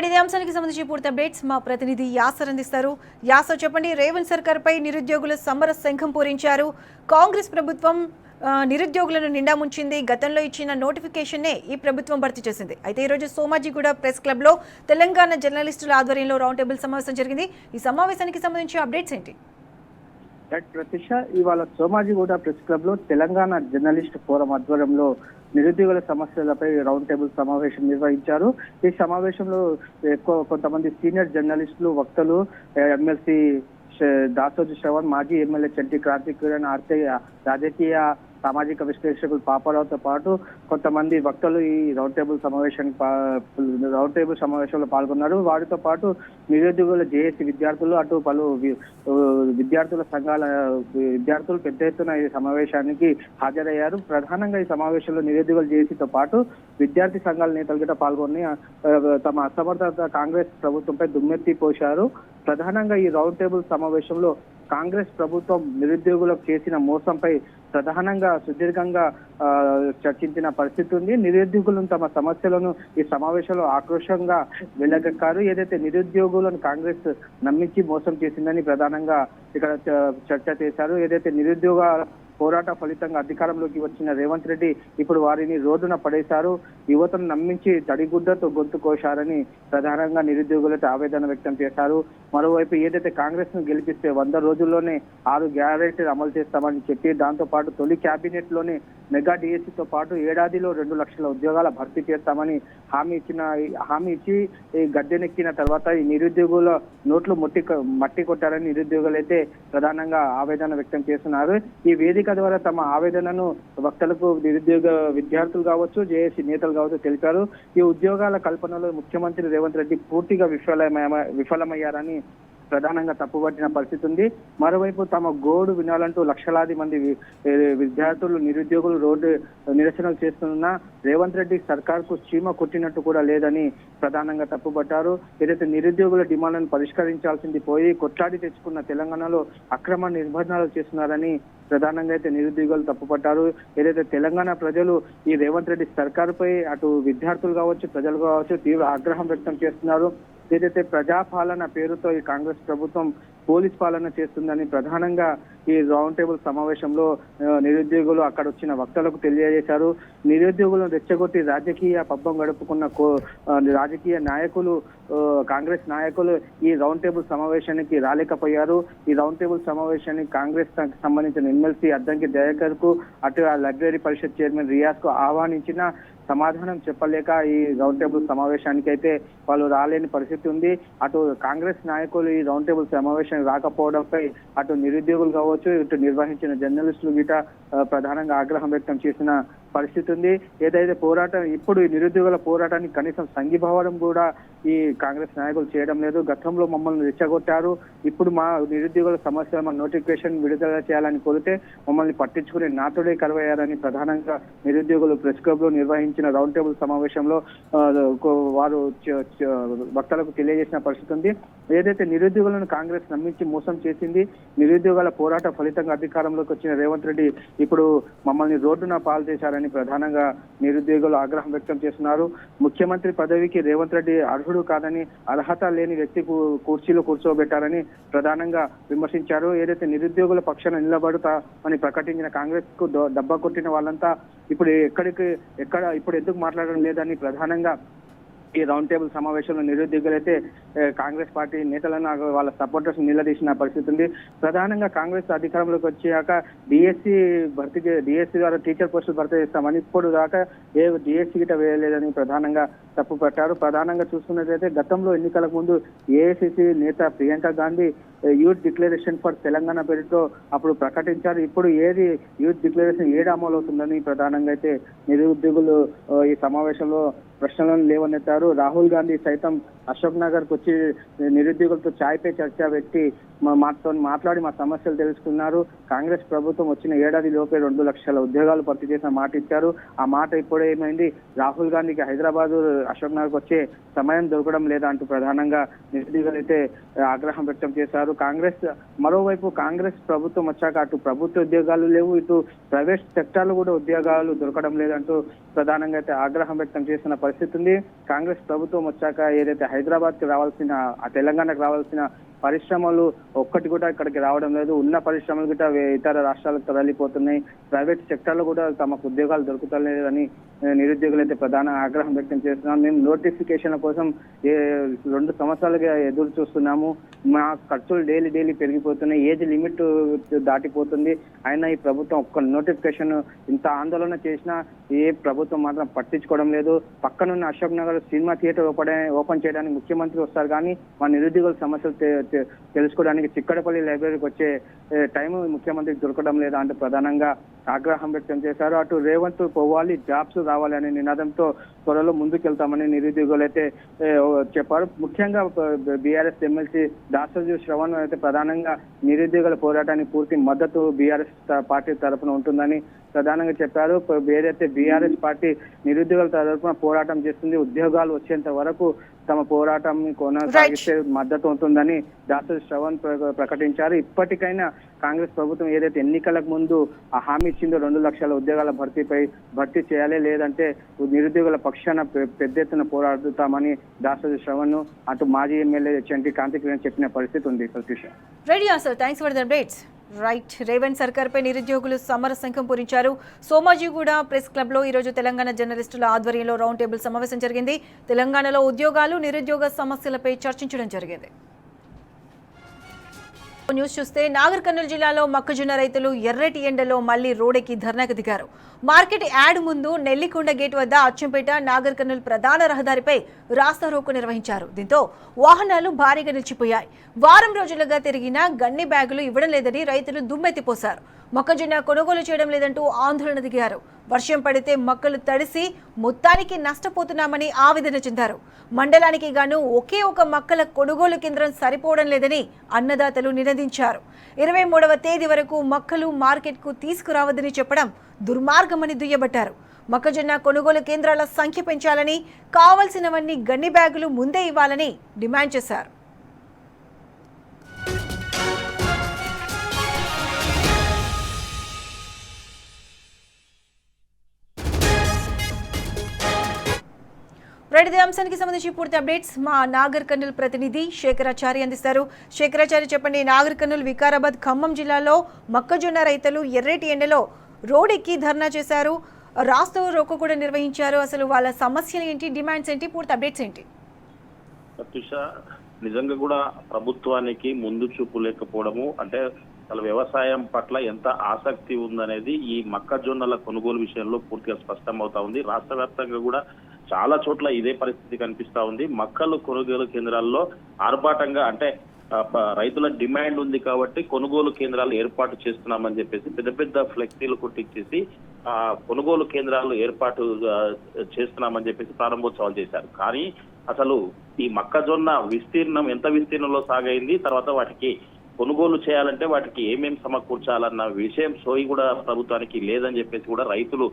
ఇదే అంశానికి సంబంధించి పూర్తి అప్డేట్స్ మా ప్రతినిధి యాసర్ అందిస్తారు. యాసర్, చెప్పండి, రేవంత్ సర్కార్ పై నిరుద్యోగులు సమర శంఖం పూరించారు. కాంగ్రెస్ ప్రభుత్వం నిరుద్యోగులను నిండా ముంచింది. గతంలో ఇచ్చిన నోటిఫికేషన్నే ఈ ప్రభుత్వం భర్తీ చేసింది. అయితే ఈరోజు సోమాజిగూడ ప్రెస్ క్లబ్లో తెలంగాణ జర్నలిస్టుల ఆధ్వర్యంలో రౌండ్ టేబుల్ సమావేశం జరిగింది. ఈ సమావేశానికి సంబంధించి అప్డేట్స్ ఏంటి? ప్రతిష, ఇవాళ సోమాజిగూడ ప్రెస్ క్లబ్ లో తెలంగాణ జర్నలిస్ట్ ఫోరం ఆధ్వర్యంలో నిరుద్యోగుల సమస్యలపై రౌండ్ టేబుల్ సమావేశం నిర్వహించారు. ఈ సమావేశంలో కొంతమంది సీనియర్ జర్నలిస్టులు, వక్తలు, ఎమ్మెల్సీ దాసోజు శ్రవణ్, మాజీ ఎమ్మెల్యే చంటి కార్తిక్ కిరణ్, రాజకీయ సామాజిక విశ్లేషకులు పాపారావుతో పాటు కొంతమంది వక్తలు ఈ రౌండ్ టేబుల్ సమావేశంలో పాల్గొన్నారు. వారితో పాటు నిరుద్యోగుల జేఏసీ విద్యార్థులు, అటు పలు విద్యార్థుల సంఘాల విద్యార్థులు పెద్ద ఎత్తున ఈ సమావేశానికి హాజరయ్యారు. ప్రధానంగా ఈ సమావేశంలో నిరుద్యోగుల జేఏసీతో పాటు విద్యార్థి సంఘాల నేతలు కూడా పాల్గొని తమ అసమర్థత కాంగ్రెస్ ప్రభుత్వంపై దుమ్మెత్తి పోశారు. ప్రధానంగా ఈ రౌండ్ టేబుల్ సమావేశంలో కాంగ్రెస్ ప్రభుత్వం నిరుద్యోగులకు చేసిన మోసంపై ప్రధానంగా సుదీర్ఘంగా చర్చించిన పరిస్థితి ఉంది. నిరుద్యోగులను తమ సమస్యలను ఈ సమావేశంలో ఆక్రోశంగా వెళ్ళగక్కారు. ఏదైతే నిరుద్యోగులను కాంగ్రెస్ నమ్మించి మోసం చేసిందని ప్రధానంగా ఇక్కడ చర్చ చేశారు. ఏదైతే నిరుద్యోగ పోరాట ఫలితంగా అధికారంలోకి వచ్చిన రేవంత్ రెడ్డి ఇప్పుడు వారిని రోడ్డున పడేశారు. యువతను నమ్మించి తడిగుడ్డతో గొంతు కోశారని ప్రధానంగా నిరుద్యోగులతో ఆవేదన వ్యక్తం చేశారు. మరోవైపు ఏదైతే కాంగ్రెస్ ను గెలిపిస్తే 100 రోజుల్లోనే 6 గ్యారెంటీలు అమలు చేస్తామని చెప్పి, దాంతో పాటు తొలి క్యాబినెట్ లోనే మెగా డిఎస్సీతో పాటు ఏడాదిలో 2 లక్షల ఉద్యోగాల భర్తీ చేస్తామని హామీ ఇచ్చి గద్దెనెక్కిన తర్వాత ఈ నిరుద్యోగుల నోట్లు మట్టి కొట్టారని నిరుద్యోగులైతే ప్రధానంగా ఆవేదన వ్యక్తం చేస్తున్నారు. ఈ వేదిక ద్వారా తమ ఆవేదనను వక్తలకు నిరుద్యోగ విద్యార్థులు కావచ్చు, జేఏసీ నేతలు కావచ్చు తెలిపారు. ఈ ఉద్యోగాల కల్పనలో ముఖ్యమంత్రి రేవంత్ రెడ్డి పూర్తిగా విఫలమయ్యారని ప్రధానంగా తప్పుపట్టిన పరిస్థితి ఉంది. మరోవైపు తమ గోడు వినాలంటూ లక్షలాది మంది విద్యార్థులు, నిరుద్యోగులు రోడ్డు నిరసనలు చేస్తున్నా రేవంత్ రెడ్డి సర్కార్కు చీమ కొట్టినట్టు కూడా లేదని ప్రధానంగా తప్పుపట్టారు. ఏదైతే నిరుద్యోగుల డిమాండ్లను పరిష్కరించాల్సింది పోయి కొట్లాడి తెచ్చుకున్న తెలంగాణలో అక్రమ నిర్బంధాలు చేస్తున్నారని ప్రధానంగా అయితే నిరుద్యోగులు తప్పుపట్టారు. ఏదైతే తెలంగాణ ప్రజలు ఈ రేవంత్ రెడ్డి సర్కారుపై అటు విద్యార్థులు కావచ్చు, ప్రజలు కావచ్చు తీవ్ర ఆగ్రహం వ్యక్తం చేస్తున్నారు. ఏదైతే ప్రజాపాలన పేరుతో ఈ కాంగ్రెస్ ప్రభుత్వం పోలీస్ పాలన చేస్తుందని ప్రధానంగా ఈ రౌండ్ టేబుల్ సమావేశంలో నిరుద్యోగులు అక్కడ వచ్చిన వక్తలకు తెలియజేశారు. నిరుద్యోగులను రెచ్చగొట్టి రాజకీయ పబ్బం గడుపుకున్న రాజకీయ నాయకులు, కాంగ్రెస్ నాయకులు ఈ రౌండ్ టేబుల్ సమావేశానికి రాలేకపోయారు. ఈ రౌండ్ టేబుల్ సమావేశానికి కాంగ్రెస్ సంబంధించిన ఎమ్మెల్సీ అద్దంకి దయాకర్ కు, అటు లైబ్రరీ పరిషత్ చైర్మన్ రియాజ్ కు ఆహ్వానించిన సమాధానం చెప్పలేక ఈ రౌండ్ టేబుల్ సమావేశానికి అయితే వాళ్ళు రాలేని పరిస్థితి ఉంది. అటు కాంగ్రెస్ నాయకులు ఈ రౌండ్ టేబుల్ సమావేశం రాకపోవడంపై అటు నిరుద్యోగులు కావచ్చు, ఇటు నిర్వహించిన జర్నలిస్టులు గిట ప్రధానంగా ఆగ్రహం వ్యక్తం చేసిన పరిస్థితి ఉంది. ఏదైతే పోరాటం ఇప్పుడు ఈ నిరుద్యోగుల పోరాటానికి కనీసం సంఘీభావం కూడా ఈ కాంగ్రెస్ నాయకులు చేయడం లేదు. గతంలో మమ్మల్ని రెచ్చగొట్టారు, ఇప్పుడు మా నిరుద్యోగుల సమస్య మా నోటిఫికేషన్ విడుదల చేయాలని కోరితే మమ్మల్ని పట్టించుకుని నాతోడే కరువయ్యారని ప్రధానంగా నిరుద్యోగులు ప్రెస్ క్లబ్ లో నిర్వహించిన రౌండ్ టేబుల్ సమావేశంలో వారు వక్తలకు తెలియజేసిన పరిస్థితి ఉంది. ఏదైతే నిరుద్యోగులను కాంగ్రెస్ నమ్మించి మోసం చేసింది, నిరుద్యోగాల పోరాట ఫలితంగా అధికారంలోకి వచ్చిన రేవంత్ రెడ్డి ఇప్పుడు మమ్మల్ని రోడ్డున పాలు చేశారని ప్రధానంగా నిరుద్యోగులు ఆగ్రహం వ్యక్తం చేస్తున్నారు. ముఖ్యమంత్రి పదవికి రేవంత్ రెడ్డి అర్హుడు కాదని, అర్హత లేని వ్యక్తి కుర్చీలో కూర్చోబెట్టారని ప్రధానంగా విమర్శించారు. ఏదైతే నిరుద్యోగుల పక్షాన నిలబడతా అని ప్రకటించిన కాంగ్రెస్ కు దెబ్బ కొట్టిన వాళ్ళంతా ఇప్పుడు ఇప్పుడు ఎందుకు మాట్లాడడం లేదని ప్రధానంగా ఈ రౌండ్ టేబుల్ సమావేశంలో నిరుద్యోగులైతే కాంగ్రెస్ పార్టీ నేతలను వాళ్ళ సపోర్టర్స్ నిలదీసిన పరిస్థితి ఉంది. ప్రధానంగా కాంగ్రెస్ అధికారంలోకి వచ్చాక డిఎస్సీ ద్వారా టీచర్ పోస్టులు భర్తీ చేస్తామని ఇప్పుడు దాకా ఏ డిఎస్సీ గిట వేయలేదని ప్రధానంగా తప్పుపట్టారు. ప్రధానంగా చూసుకున్నట్లయితే గతంలో ఎన్నికలకు ముందు ఏఐసిసి నేత Priyanka Gandhi youth declaration for Telangana పేరుతో అప్పుడు ప్రకటించారు. ఇప్పుడు ఏది యూత్ డిక్లరేషన్ ఏడు అమలు అవుతుందని ప్రధానంగా అయితే నిరుద్యోగులు ఈ సమావేశంలో ప్రశ్నలను లేవనెత్తారు. రాహుల్ గాంధీ సైతం అశోక్ నగర్ కు వచ్చి నిరుద్యోగులతో ఛాయ్ పే చర్చ పెట్టి మాతో మాట్లాడి మా సమస్యలు తెలుసుకున్నారు. కాంగ్రెస్ ప్రభుత్వం వచ్చిన ఏడాది లోపే 2 లక్షల ఉద్యోగాలు భర్తీ చేసిన మాట ఇచ్చారు. ఆ మాట ఇప్పుడు ఏమైంది, రాహుల్ గాంధీకి హైదరాబాద్ అశోక్ నగర్కి వచ్చే సమయం దొరకడం లేదా అంటూ ప్రధానంగా నిరుద్యోగులు అయితే ఆగ్రహం వ్యక్తం చేశారు. మరోవైపు కాంగ్రెస్ ప్రభుత్వం వచ్చాక అటు ప్రభుత్వ ఉద్యోగాలు లేవు, ఇటు ప్రైవేట్ సెక్టార్లు కూడా ఉద్యోగాలు దొరకడం లేదంటూ ప్రధానంగా అయితే ఆగ్రహం వ్యక్తం చేసిన పరిస్థితి ఉంది. కాంగ్రెస్ ప్రభుత్వం వచ్చాక ఏదైతే హైదరాబాద్ కి రావాల్సిన, తెలంగాణకు రావాల్సిన పరిశ్రమలు ఒక్కటి కూడా ఇక్కడికి రావడం లేదు. ఉన్న పరిశ్రమలు కూడా ఇతర రాష్ట్రాలకు తరలిపోతున్నాయి. ప్రైవేట్ సెక్టర్ లో కూడా తమకు ఉద్యోగాలు దొరుకుతలేదని నిరుద్యోగులు అయితే ప్రధాన ఆగ్రహం వ్యక్తం చేస్తున్నాం. మేము నోటిఫికేషన్ల కోసం 2 సంవత్సరాలుగా ఎదురు చూస్తున్నాము. మా ఖర్చులు డైలీ పెరిగిపోతున్నాయి, ఏజ్ లిమిట్ దాటిపోతుంది. అయినా ఈ ప్రభుత్వం ఒక్క నోటిఫికేషన్ ఇంత ఆందోళన చేసినా ఏ ప్రభుత్వం మాత్రం పట్టించుకోవడం లేదు. పక్కనున్న Ashok Nagar cinema theatre open చేయడానికి ముఖ్యమంత్రి వస్తారు, కానీ మా నిరుద్యోగుల సమస్యలు తెలుసుకోవడానికి చిక్కడపల్లి లైబ్రరీకి వచ్చే టైం ముఖ్యమంత్రికి దొరకడం లేదా అంటూ ప్రధానంగా ఆగ్రహం వ్యక్తం చేశారు. అటు రేవంత్ పోవాలి, జాబ్స్ రావాలి అనే నినాదంతో త్వరలో ముందుకెళ్తామని నిరుద్యోగులు అయితే చెప్పారు. ముఖ్యంగా బీఆర్ఎస్ ఎమ్మెల్సీ దాసరి శ్రవణ్ అయితే ప్రధానంగా నిరుద్యోగుల పోరాటానికి పూర్తి మద్దతు బీఆర్ఎస్ పార్టీ తరఫున ఉంటుందని ప్రధానంగా చెప్పారు. ఏదైతే బీఆర్ఎస్ పార్టీ నిరుద్యోగుల తరఫున పోరాటం చేస్తుంది, ఉద్యోగాలు వచ్చేంత వరకు తమ పోరాటం కొనసాగిస్తే మద్దతు ఉంటుందని దాసరి శ్రవణ్ ప్రకటించారు. ఇప్పటికైనా కాంగ్రెస్ ప్రభుత్వం ఏదైతే ఎన్నికలకు ముందు ఆ హామీ ఇచ్చిందో 2 లక్షల ఉద్యోగాల భర్తీ చేయాలి, లేదంటే నిరుద్యోగుల పక్షాన పెద్ద ఎత్తున పోరాడుతామని దాసరి శ్రవణ్ అటు మాజీ ఎమ్మెల్యే చంటి కాంతికిరణ్ చెప్పిన పరిస్థితి ఉంది. రైట్, రేవంత్ సర్కార్ పై నిరుద్యోగులు సమర శంఖం పూరించారు. సోమాజిగూడ ప్రెస్ క్లబ్ లో ఈ రోజు తెలంగాణ జర్నలిస్టుల ఆధ్వర్యంలో రౌండ్ టేబుల్ సమావేశం జరిగింది. తెలంగాణలో ఉద్యోగాలు, నిరుద్యోగ సమస్యలపై చర్చించడం జరిగింది. న్యూస్ చూస్తే నాగర్ కర్నూలు జిల్లాలో మొక్కజొన్న రైతులు ఎర్రటి ఎండలో మళ్లీ రోడ్డెక్కి ధర్నాకు దిగారు. మార్కెట్ యార్డ్ ముందు నెల్లికొండ గేట్ వద్ద అచ్చంపేట నాగర్ కర్నూలు ప్రధాన రహదారిపై రాస్తారోకో నిర్వహించారు. దీంతో వాహనాలు భారీగా నిలిచిపోయాయి. వారం రోజులుగా తిరిగినా గన్ని బ్యాగులు ఇవ్వడం లేదని రైతులు దుమ్మెత్తిపోశారు. మొక్కజొన్న కొనుగోలు చేయడం లేదంటూ ఆందోళన దిగారు. వర్షం పడితే మొక్కలు తడిసి మొత్తానికి నష్టపోతున్నామని ఆవేదన చెందారు. మండలానికి గాను ఒకే ఒక మొక్కల కొనుగోలు కేంద్రం సరిపోవడం లేదని అన్నదాతలు నినదించారు. 23వ తేదీ వరకు మొక్కలు మార్కెట్కు తీసుకురావద్దని చెప్పడం దుర్మార్గమని దుయ్యబట్టారు. మొక్కజొన్న కొనుగోలు కేంద్రాల సంఖ్య పెంచాలని, కావలసినవన్నీ గన్ని బ్యాగులు ముందే ఇవ్వాలని డిమాండ్ చేశారు. ఇదే అంశానికి సంబంధించి పూర్తి అప్డేట్స్ మా నాగర్ కర్నూలు ప్రతినిధి శేఖరాచారి అందిస్తారు. శేఖరాచారి, చెప్పండి, నాగర్ కర్నూలు, వికారాబాద్, ఖమ్మం జిల్లాలో మొక్కజొన్న రైతులు ఎర్రటి ఎండలో రోడ్డెక్కి ధర్నా చేశారు, రాస్తా రోకో కూడా నిర్వహించారు. అసలు వాళ్ళ సమస్యలు ఏంటి, డిమాండ్స్ ఏంటి, పూర్తి అప్డేట్స్ ఏంటి? నిజంగా కూడా ప్రభుత్వానికి ముందు చూపు లేకపోవడము, అంటే అసలు వ్యవసాయం పట్ల ఎంత ఆసక్తి ఉందనేది ఈ మొక్కజొన్నల కొనుగోలు విషయంలో పూర్తిగా స్పష్టమవుతా ఉంది. రాష్ట్ర వ్యాప్తంగా కూడా చాలా చోట్ల ఇదే పరిస్థితి కనిపిస్తా ఉంది. మొక్కలు కొనుగోలు కేంద్రాల్లో ఆర్భాటంగా, అంటే రైతుల డిమాండ్ ఉంది కాబట్టి కొనుగోలు కేంద్రాలు ఏర్పాటు చేస్తున్నామని చెప్పేసి పెద్ద పెద్ద ఫ్లెక్సీలు కొట్టించేసి కొనుగోలు కేంద్రాలు ఏర్పాటు చేస్తున్నామని చెప్పేసి ప్రారంభోత్సవాలు చేశారు. కానీ అసలు ఈ మొక్కజొన్న విస్తీర్ణం ఎంత విస్తీర్ణంలో సాగైంది, తర్వాత వాటికి కొనుగోలు చేయాలంటే వాటికి ఏమేమి సమకూర్చాలన్న విషయం సోయి కూడా ప్రభుత్వానికి లేదని చెప్పేసి కూడా రైతులు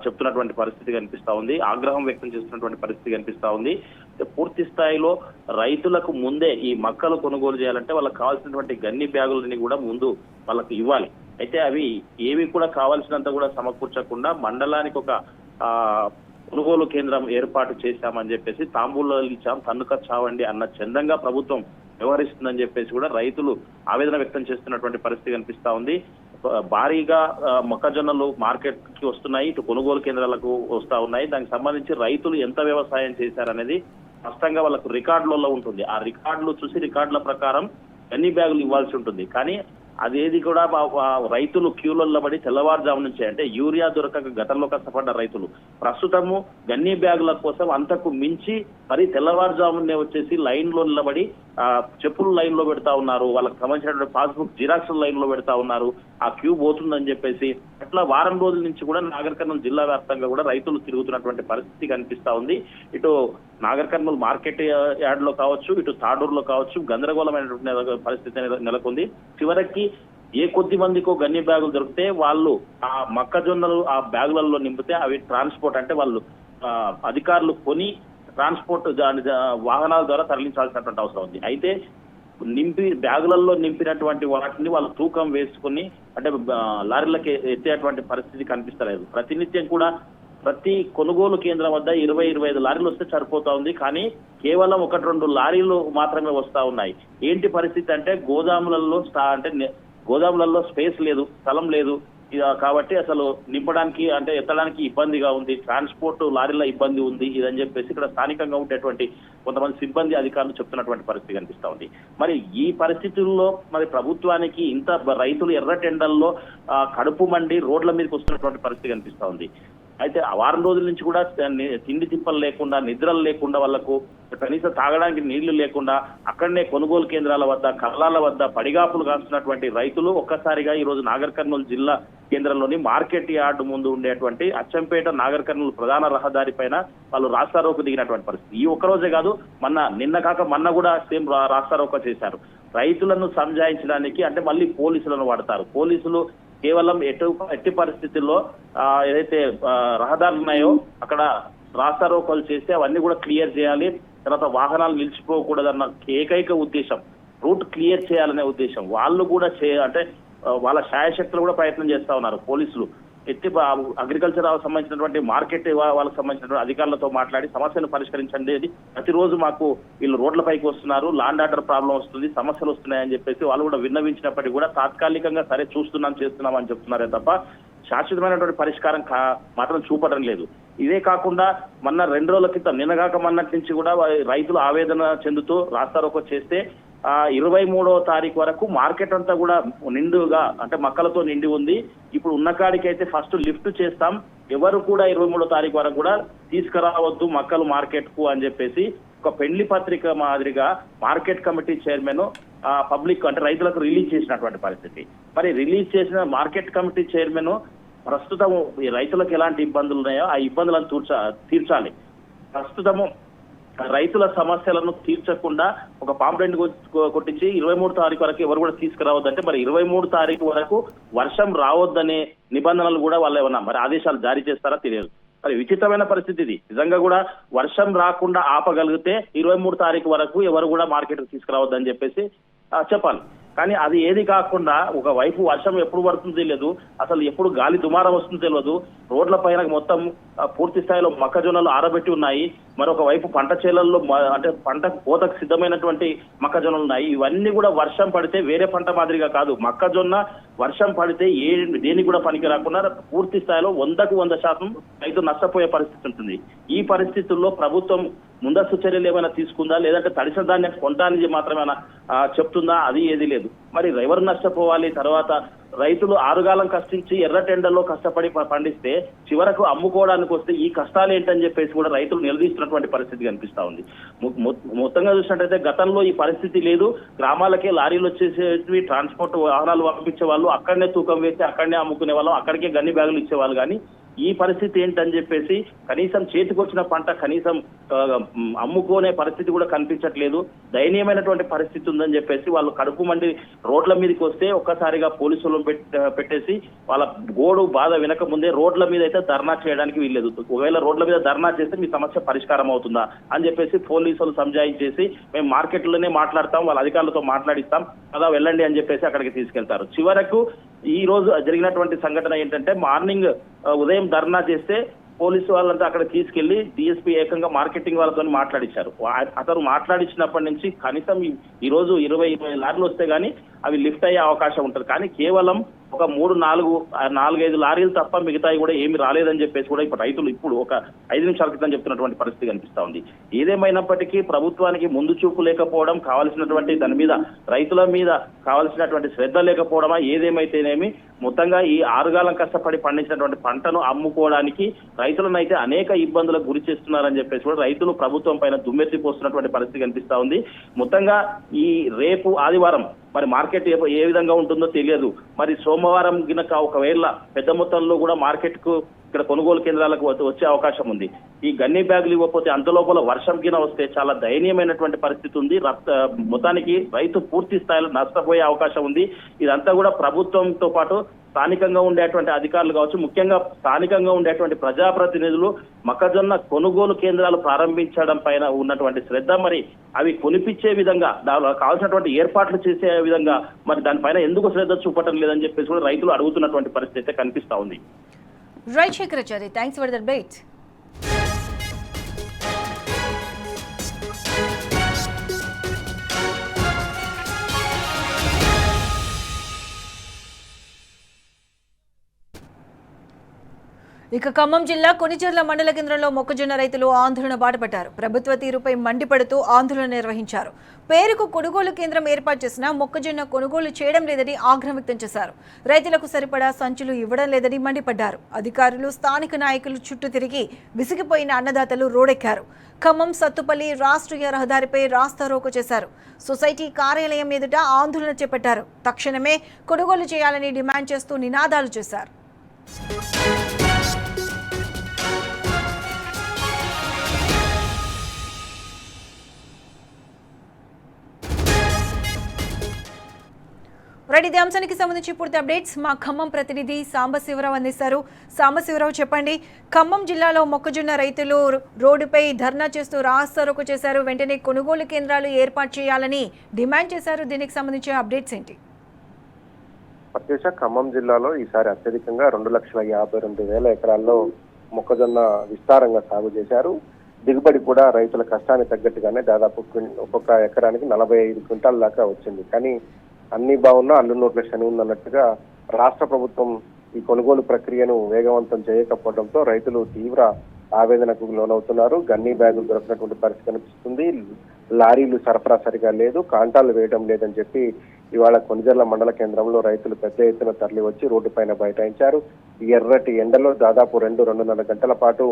చెప్తున్నటువంటి పరిస్థితి కనిపిస్తా ఉంది. ఆగ్రహం వ్యక్తం చేస్తున్నటువంటి పరిస్థితి కనిపిస్తా ఉంది. పూర్తి స్థాయిలో రైతులకు ముందే ఈ మొక్కలు కొనుగోలు చేయాలంటే వాళ్ళకి కావాల్సినటువంటి గన్ని బ్యాగులని కూడా ముందు వాళ్ళకి ఇవ్వాలి. అయితే అవి ఏవి కూడా కావాల్సినంత కూడా సమకూర్చకుండా మండలానికి ఒక కొనుగోలు కేంద్రం ఏర్పాటు చేశామని చెప్పేసి తాంబూలాలు ఇచ్చాం, తన్నుక చావండి అన్న చందంగా ప్రభుత్వం వ్యవహరిస్తుందని చెప్పేసి కూడా రైతులు ఆవేదన వ్యక్తం చేస్తున్నటువంటి పరిస్థితి కనిపిస్తా ఉంది. భారీగా మొక్కజొన్నలు మార్కెట్ కి వస్తున్నాయి, ఇటు కొనుగోలు కేంద్రాలకు వస్తా ఉన్నాయి. దానికి సంబంధించి రైతులు ఎంత వ్యవసాయం చేశారనేది స్పష్టంగా వాళ్ళకు రికార్డులలో ఉంటుంది. ఆ రికార్డులు చూసి రికార్డుల ప్రకారం గన్ని బ్యాగులు ఇవ్వాల్సి ఉంటుంది. కానీ అదేది కూడా రైతులు క్యూలలో పడి తెల్లవారుజాము నుంచి, అంటే యూరియా దొరకక గతంలో కష్టపడ్డ రైతులు ప్రస్తుతము గన్ని బ్యాగుల కోసం అంతకు మించి మరి తెల్లవారుజామునే వచ్చేసి లైన్ లో నిలబడి చెప్పులు లైన్ లో పెడతా ఉన్నారు, వాళ్ళకి సంబంధించినటువంటి పాస్బుక్ జిరాక్స్ లైన్ లో పెడతా ఉన్నారు, ఆ క్యూ పోతుందని చెప్పేసి అట్లా వారం రోజుల నుంచి కూడా నాగర్ కర్నూలు జిల్లా వ్యాప్తంగా కూడా రైతులు తిరుగుతున్నటువంటి పరిస్థితి కనిపిస్తా ఉంది. ఇటు నాగర్ కర్నూలు మార్కెట్ యార్డ్ లో కావచ్చు, ఇటు తాడూరులో కావచ్చు గందరగోళమైనటువంటి పరిస్థితి నెలకొంది. చివరికి ఏ కొద్ది మందికో గన్ని బ్యాగులు దొరికితే వాళ్ళు ఆ మొక్కజొన్నలు ఆ బ్యాగులలో నింపితే అవి ట్రాన్స్పోర్ట్ అంటే వాళ్ళు అధికారులు కొని ట్రాన్స్పోర్ట్ వాహనాల ద్వారా తరలించాల్సినటువంటి అవసరం ఉంది. అయితే బ్యాగులలో నింపినటువంటి వాటిని వాళ్ళు తూకం వేసుకుని అంటే లారీలకి ఎత్తేటువంటి పరిస్థితి కనిపిస్తలేదు. ప్రతినిత్యం కూడా ప్రతి కొనుగోలు కేంద్రం వద్ద 20-25 లారీలు వస్తే సరిపోతా ఉంది, కానీ కేవలం 1-2 లారీలు మాత్రమే వస్తా ఉన్నాయి. ఏంటి పరిస్థితి అంటే గోదాములలో స్పేస్ లేదు, స్థలం లేదు కాబట్టి అసలు నింపడానికి అంటే ఎత్తడానికి ఇబ్బందిగా ఉంది, ట్రాన్స్పోర్ట్ లారీల ఇబ్బంది ఉంది ఇదని చెప్పేసి ఇక్కడ స్థానికంగా ఉండేటువంటి కొంతమంది సిబ్బంది అధికారులు చెప్తున్నటువంటి పరిస్థితి కనిపిస్తా ఉంది. మరి ఈ పరిస్థితుల్లో మరి ప్రభుత్వానికి ఇంత రైతులు ఎర్ర టెండల్లో కడుపు మండి రోడ్ల మీదకి వస్తున్నటువంటి పరిస్థితి కనిపిస్తా ఉంది. అయితే ఆ వారం రోజుల నుంచి కూడా తిండి తిప్పలు లేకుండా, నిద్రలు లేకుండా, వాళ్లకు కనీసం తాగడానికి నీళ్లు లేకుండా అక్కడనే కొనుగోలు కేంద్రాల వద్ద, కళ్ళాల వద్ద పడిగాపులు కాస్తున్నటువంటి రైతులు ఒక్కసారిగా ఈ రోజు నాగర్ కర్నూలు జిల్లా కేంద్రంలోని మార్కెట్ యార్డు ముందు ఉండేటువంటి అచ్చంపేట నాగర్ కర్నూలు ప్రధాన రహదారి పైన వాళ్ళు రాస్తారోకు దిగినటువంటి పరిస్థితి. ఈ ఒక్కరోజే కాదు, మొన్న కూడా సేమ్ రాస్తారోక చేశారు. రైతులను సంజాయించడానికి అంటే మళ్ళీ పోలీసులను వాడతారు. పోలీసులు కేవలం ఎట్టి పరిస్థితుల్లో ఏదైతే రహదారులు ఉన్నాయో అక్కడ రాస్తారోకోలు చేస్తే అవన్నీ కూడా క్లియర్ చేయాలి, తర్వాత వాహనాలు నిలిచిపోకూడదన్న ఏకైక ఉద్దేశం, రూట్ క్లియర్ చేయాలనే ఉద్దేశం. వాళ్ళు కూడా అంటే వాళ్ళ శాయశక్తులు కూడా ప్రయత్నం చేస్తా ఉన్నారు పోలీసులు. అగ్రికల్చర్ సంబంధించినటువంటి మార్కెట్ వాళ్ళకి సంబంధించినటువంటి అధికారులతో మాట్లాడి సమస్యను పరిష్కరించండి, ప్రతిరోజు మాకు వీళ్ళు రోడ్లపైకి వస్తున్నారు, లాండ్ ఆర్డర్ ప్రాబ్లం వస్తుంది, సమస్యలు వస్తున్నాయని చెప్పేసి వాళ్ళు కూడా విన్నవించినప్పటికీ కూడా తాత్కాలికంగా సరే చేస్తున్నాం అని చెప్తున్నారే తప్ప శాశ్వతమైనటువంటి పరిష్కారం మాత్రం చూపడం లేదు. ఇదే కాకుండా మొన్న 2 రోజుల క్రితం నిన్నగాక మొన్నటి నుంచి కూడా రైతులు ఆవేదన చెందుతూ రాస్తారోకో చేస్తే 23వ తారీఖు వరకు మార్కెట్ అంతా కూడా నిండుగా అంటే మక్కలతో నిండి ఉంది. ఇప్పుడు ఉన్న కాడికి అయితే ఫస్ట్ లిఫ్ట్ చేస్తాం, ఎవరు కూడా 23వ తారీఖు వరకు కూడా తీసుకురావద్దు మక్కలు మార్కెట్ కు అని చెప్పేసి ఒక పెళ్లి పత్రిక మాదిరిగా మార్కెట్ కమిటీ చైర్మన్ పబ్లిక్ అంటే రైతులకు రిలీజ్ చేసినటువంటి పరిస్థితి. మరి రిలీజ్ చేసిన మార్కెట్ కమిటీ చైర్మన్ ప్రస్తుతం ఈ రైతులకు ఎలాంటి ఇబ్బందులు ఉన్నాయో ఆ ఇబ్బందులను తీర్చాలి. ప్రస్తుతము రైతుల సమస్యలను తీర్చకుండా ఒక పాంప్లెంట్ కొట్టించి 23 తారీఖు వరకు ఎవరు కూడా తీసుకురావద్దంటే మరి 23 తారీఖు వరకు వర్షం రావద్దనే నిబంధనలు కూడా వాళ్ళు ఏమన్నా మరి ఆదేశాలు జారీ చేస్తారా తెలియదు. మరి విచిత్రమైన పరిస్థితి ఇది. నిజంగా కూడా వర్షం రాకుండా ఆపగలిగితే 23 తారీఖు వరకు ఎవరు కూడా మార్కెట్కి తీసుకురావద్దని చెప్పేసి చెప్పాలి. కానీ అది ఏది కాకుండా ఒకవైపు వర్షం ఎప్పుడు పడుతుందో తెలియదు, అసలు ఎప్పుడు గాలి దుమారం వస్తుందో తెలియదు, రోడ్ల పైన మొత్తం పూర్తి స్థాయిలో మొక్కజొన్నలు ఆరబెట్టి ఉన్నాయి, మరొక వైపు పంట చేలల్లో అంటే పంట కోతకు సిద్ధమైనటువంటి మొక్కజొన్నలు ఉన్నాయి. ఇవన్నీ కూడా వర్షం పడితే వేరే పంట మాదిరిగా కాదు, మొక్కజొన్న వర్షం పడితే దేనికి కూడా పనికి రాకుండా పూర్తి స్థాయిలో 100% రైతు నష్టపోయే పరిస్థితి ఉంటుంది. ఈ పరిస్థితుల్లో ప్రభుత్వం ముందస్తు చర్యలు ఏమైనా తీసుకుందా, లేదంటే తడిసిన ధాన్యం కొనడానికి మాత్రమేనా చెప్తుందా, అది ఏది లేదు. మరి ఎవరు నష్టపోవాలి? తర్వాత రైతులు ఆరుగాలం కష్టించి ఎర్ర టెండర్లో కష్టపడి పండిస్తే చివరకు అమ్ముకోవడానికి వస్తే ఈ కష్టాలు ఏంటని చెప్పేసి కూడా రైతులు నిలదీస్తున్నటువంటి పరిస్థితి కనిపిస్తా ఉంది. మొత్తంగా చూసినట్టయితే గతంలో ఈ పరిస్థితి లేదు, గ్రామాలకే లారీలు వచ్చేసేవి, ట్రాన్స్పోర్ట్ వాహనాలు పంపించే వాళ్ళు అక్కడనే తూకం వేసి అక్కడనే అమ్ముకునే వాళ్ళం, అక్కడికే గన్ని బ్యాగులు ఇచ్చేవాళ్ళు. కానీ ఈ పరిస్థితి ఏంటని చెప్పేసి కనీసం చేతికొచ్చిన పంట కనీసం అమ్ముకునే పరిస్థితి కూడా కనిపించట్లేదు. దయనీయమైనటువంటి పరిస్థితి ఉందని చెప్పేసి వాళ్ళు కడుపు మండి రోడ్ల మీదకి వస్తే ఒక్కసారిగా పోలీసులు పెట్టేసి వాళ్ళ గోడు బాధ వినక ముందే రోడ్ల మీద అయితే ధర్నా చేయడానికి వీల్లేదు. ఒకవేళ రోడ్ల మీద ధర్నా చేస్తే మీ సమస్య పరిష్కారం అవుతుందా అని చెప్పేసి పోలీసులు సంజాయించేసి మేము మార్కెట్లోనే మాట్లాడతాం, వాళ్ళ అధికారులతో మాట్లాడిస్తాం కదా వెళ్ళండి అని చెప్పేసి అక్కడికి తీసుకెళ్తారు. చివరకు ఈ రోజు జరిగినటువంటి సంఘటన ఏంటంటే మార్నింగ్ ఉదయం ధర్నా చేస్తే పోలీసు వాళ్ళంతా అక్కడ తీసుకెళ్లి డిఎస్పీ ఏకంగా మార్కెటింగ్ వాళ్ళతో మాట్లాడించారు. అతను మాట్లాడించినప్పటి నుంచి కనీసం ఈ రోజు 20 లారీలు వస్తే గానీ అవి లిఫ్ట్ అయ్యే అవకాశం ఉంటుంది. కానీ కేవలం ఒక 4-5 లారీలు తప్ప మిగతాయి కూడా ఏమి రాలేదని చెప్పేసి కూడా ఇప్పుడు రైతులు ఇప్పుడు ఒక 5 నిమిషాల క్రితం చెప్తున్నటువంటి పరిస్థితి కనిపిస్తా ఉంది. ఏదేమైనప్పటికీ ప్రభుత్వానికి ముందు చూపు లేకపోవడం, కావాల్సినటువంటి దాని మీద రైతుల మీద కావాల్సినటువంటి శ్రద్ధ లేకపోవడమా ఏదేమైతేనేమి మొత్తంగా ఈ 6 కాలం కష్టపడి పండించినటువంటి పంటను అమ్ముకోవడానికి రైతులను అయితే అనేక ఇబ్బందులకు గురి చేస్తున్నారని చెప్పేసి కూడా రైతులు ప్రభుత్వం పైన దుమ్మెత్తిపోస్తున్నటువంటి పరిస్థితి కనిపిస్తా ఉంది. మొత్తంగా ఈ రేపు ఆదివారం మరి మార్కెట్ ఏ విధంగా ఉంటుందో తెలియదు. మరి సోమవారం గినక ఒకవేళ పెద్ద మొత్తంలో కూడా మార్కెట్ కు ఇక్కడ కొనుగోలు కేంద్రాలకు వచ్చే అవకాశం ఉంది. ఈ గన్ని బ్యాగులు ఇవ్వకపోతే అంతలోపల వర్షం గిన వస్తే చాలా దయనీయమైనటువంటి పరిస్థితి ఉంది. మొత్తానికి రైతు పూర్తి స్థాయిలో నష్టపోయే అవకాశం ఉంది. ఇదంతా కూడా ప్రభుత్వంతో పాటు స్థానికంగా ఉండేటువంటి అధికారులు కావచ్చు, ముఖ్యంగా స్థానికంగా ఉండేటువంటి ప్రజాప్రతినిధులు మొక్కజొన్న కొనుగోలు కేంద్రాలు ప్రారంభించడం పైన ఉన్నటువంటి శ్రద్ధ, మరి అవి కొనిపించే విధంగా కావాల్సినటువంటి ఏర్పాట్లు చేసే విధంగా మరి దానిపైన ఎందుకు శ్రద్ధ చూపటం లేదని చెప్పేసి కూడా రైతులు అడుగుతున్నటువంటి పరిస్థితి అయితే కనిపిస్తా ఉంది. Right Shekharachari, thanks for the update. ఇక ఖమ్మం జిల్లా కొనిచెర్ల మండల కేంద్రంలో మొక్కజొన్న రైతులు ఆందోళన బాటపట్టారు. ప్రభుత్వ తీరుపై మండిపడుతూ ఆందోళన నిర్వహించారు. పేరుకు కొనుగోలు కేంద్రం ఏర్పాటు చేసినా మొక్కజొన్న కొనుగోలు చేయడం లేదని ఆగ్రహం వ్యక్తం చేశారు. రైతులకు సరిపడా సంచులు ఇవ్వడం లేదని మండిపడ్డారు. అధికారులు, స్థానిక నాయకులు చుట్టూ తిరిగి విసిగిపోయిన అన్నదాతలు రోడెక్కారు. ఖమ్మం సత్తుపల్లి రాష్ట్రీయ రహదారిపై రాస్తారోకో చేశారు. సొసైటీ కార్యాలయం ఎదుట ఆందోళన చేపట్టారు. తక్షణమే కొనుగోలు చేయాలని డిమాండ్ చేస్తూ నినాదాలు చేశారు. రైట్, ఇదే అంశానికి సంబంధించి పూర్తి అప్డేట్స్ మా ఖమ్మం ప్రతినిధి సాంబశివరావు అందిస్తారు. సాంబశివరావు, చెప్పండి. ఖమ్మం జిల్లాలో మొక్కజొన్న రైతులు రోడ్డుపై ధర్నా చేస్తూ రాస్తారోకో చేశారు. వెంటనే కొనుగోలు కేంద్రాలు ఏర్పాటు చేయాలని డిమాండ్ చేశారు. దీనికి సంబంధించిన అప్డేట్స్ ఏంటి? ప్రత్యేక ఖమ్మం జిల్లాలో ఈసారి అత్యధికంగా 2,52,000 ఎకరాల్లో మొక్కజొన్న విస్తారంగా సాగు చేశారు. దిగుబడి కూడా రైతుల కష్టానికి తగ్గట్టుగానే దాదాపు ఒక్కొక్క ఎకరానికి 45 క్వింటాల దాకా వచ్చింది. కానీ అన్ని బాగున్నా అల్లు నోట్ల శని ఉందన్నట్టుగా రాష్ట్ర ప్రభుత్వం ఈ కొనుగోలు ప్రక్రియను వేగవంతం చేయకపోవడంతో రైతులు తీవ్ర ఆవేదనకు లోనవుతున్నారు. గన్నీ బ్యాగులు దొరికినటువంటి పరిస్థితి కనిపిస్తుంది. లారీలు సరఫరా సరిగా లేదు, కాంటాలు వేయడం లేదని చెప్పి ఇవాళ కొనిజర్ల మండల కేంద్రంలో రైతులు పెద్ద ఎత్తున తరలి వచ్చి రోడ్డు పైన బైఠాయించారు. ఈ ఎర్రటి ఎండలో దాదాపు 2-2.5 గంటల పాటు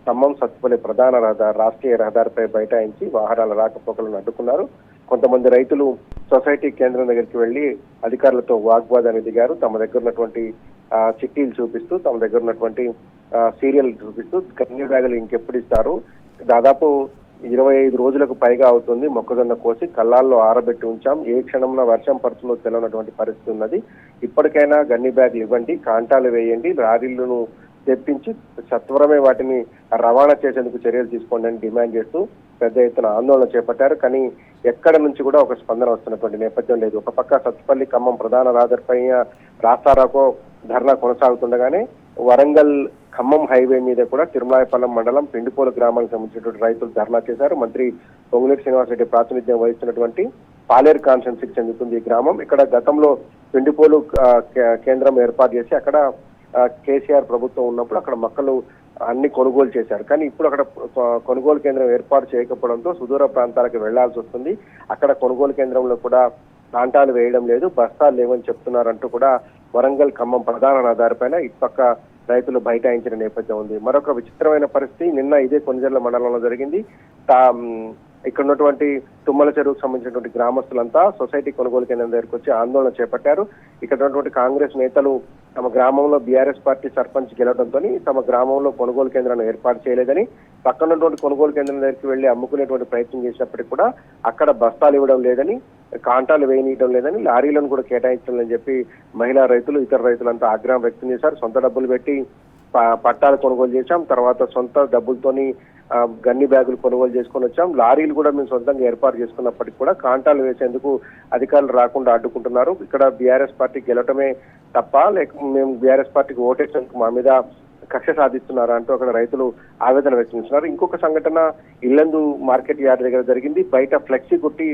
ఖమ్మం సత్తుపల్లి ప్రధాన రాష్ట్రీయ రహదారిపై బైఠాయించి వాహనాల రాకపోకలను అడ్డుకున్నారు. కొంతమంది రైతులు సొసైటీ కేంద్రం దగ్గరికి వెళ్లి అధికారులతో వాగ్వాదాన్ని దిగారు. తమ దగ్గర ఉన్నటువంటి చిట్టీలు చూపిస్తూ, తమ దగ్గర ఉన్నటువంటి సీరియల్ చూపిస్తూ గన్ని బ్యాగులు ఇంకెప్పుడు ఇస్తారు, దాదాపు 25 రోజులకు పైగా అవుతుంది మొక్కజొన్న కోసి కళ్ళాల్లో ఆరబెట్టి ఉంచాం, ఏ క్షణంలో వర్షం పడుతుందో తెలియనటువంటి పరిస్థితి ఉన్నది, ఇప్పటికైనా గన్ని బ్యాగులు ఇవ్వండి, కాంటాలు వేయండి, లారీలను తెప్పించి సత్వరమే వాటిని రవాణా చేసేందుకు చర్యలు తీసుకోండి అని డిమాండ్ చేస్తూ పెద్ద ఎత్తున ఆందోళన చేపట్టారు. కానీ ఎక్కడ నుంచి కూడా ఒక స్పందన వస్తున్నటువంటి నేపథ్యం లేదు. ఒక పక్క సత్తుపల్లి ఖమ్మం ప్రధాన రహదారిపై రాస్తారోకో ధర్నా కొనసాగుతుండగానే వరంగల్ ఖమ్మం హైవే మీద కూడా తిరుమలాయపాలెం మండలం పిండిపోలు గ్రామానికి సంబంధించినటువంటి రైతులు ధర్నా చేశారు. మంత్రి పొంగులేటి శ్రీనివాసరెడ్డి ప్రాతినిధ్యం వహిస్తున్నటువంటి పాలేరు కాన్స్టిట్యున్సీకి చెందుతుంది ఈ గ్రామం. ఇక్కడ గతంలో పిండిపోలు కేంద్రం ఏర్పాటు చేసి అక్కడ కేసీఆర్ ప్రభుత్వం ఉన్నప్పుడు అక్కడ మొక్కలు అన్ని కొనుగోలు చేశారు. కానీ ఇప్పుడు అక్కడ కొనుగోలు కేంద్రం ఏర్పాటు చేయకపోవడంతో సుదూర ప్రాంతాలకు వెళ్లాల్సి వస్తుంది. అక్కడ కొనుగోలు కేంద్రంలో కూడా కాంటాలు వేయడం లేదు, బస్తాలు లేవని చెప్తున్నారంటూ కూడా వరంగల్ ఖమ్మం ప్రధాన రహదారిపైన ఇటుపక్క రైతులు బైఠాయించిన నేపథ్యం ఉంది. మరొక విచిత్రమైన పరిస్థితి నిన్న ఇదే కొనిజర్ల మండలంలో జరిగింది. ఇక్కడ ఉన్నటువంటి తుమ్మల చెరువుకు సంబంధించినటువంటి గ్రామస్తులంతా సొసైటీ కొనుగోలు కేంద్రం దగ్గరకు వచ్చి ఆందోళన చేపట్టారు. ఇక్కడ ఉన్నటువంటి కాంగ్రెస్ నేతలు తమ గ్రామంలో బీఆర్ఎస్ పార్టీ సర్పంచ్ గెలవడంతో తమ గ్రామంలో కొనుగోలు కేంద్రాన్ని ఏర్పాటు చేయలేదని, పక్కన ఉన్నటువంటి కొనుగోలు కేంద్రం దగ్గరికి వెళ్లి అమ్ముకునేటువంటి ప్రయత్నం చేసినప్పటికీ కూడా అక్కడ బస్తాలు ఇవ్వడం లేదని, కాంటాలు వేయనీయడం లేదని, లారీలను కూడా కేటాయించడం లేదని చెప్పి మహిళా రైతులు, ఇతర రైతులంతా ఆగ్రహం వ్యక్తం చేశారు. సొంత డబ్బులు పెట్టి పట్టాలు కొనుగోలు చేశాం, తర్వాత సొంత డబ్బులతోని గన్ని బ్యాగులు కొనుగోలు చేసుకొని వచ్చాం, లారీలు కూడా మేము సొంతంగా ఏర్పాటు చేసుకున్నప్పటికీ కూడా కాంటాలు వేసేందుకు అధికారులు రాకుండా అడ్డుకుంటున్నారు. ఇక్కడ బీఆర్ఎస్ పార్టీ గెలవటమే తప్ప లేక మేము బీఆర్ఎస్ పార్టీకి ఓటేసేందుకు మా మీద కక్ష సాధిస్తున్నారా అంటూ అక్కడ రైతులు ఆవేదన వ్యక్తం చేస్తున్నారు. ఇంకొక సంఘటన ఇల్లందు మార్కెట్ యార్డ్ దగ్గర జరిగింది. బయట ఫ్లెక్సీ కొట్టి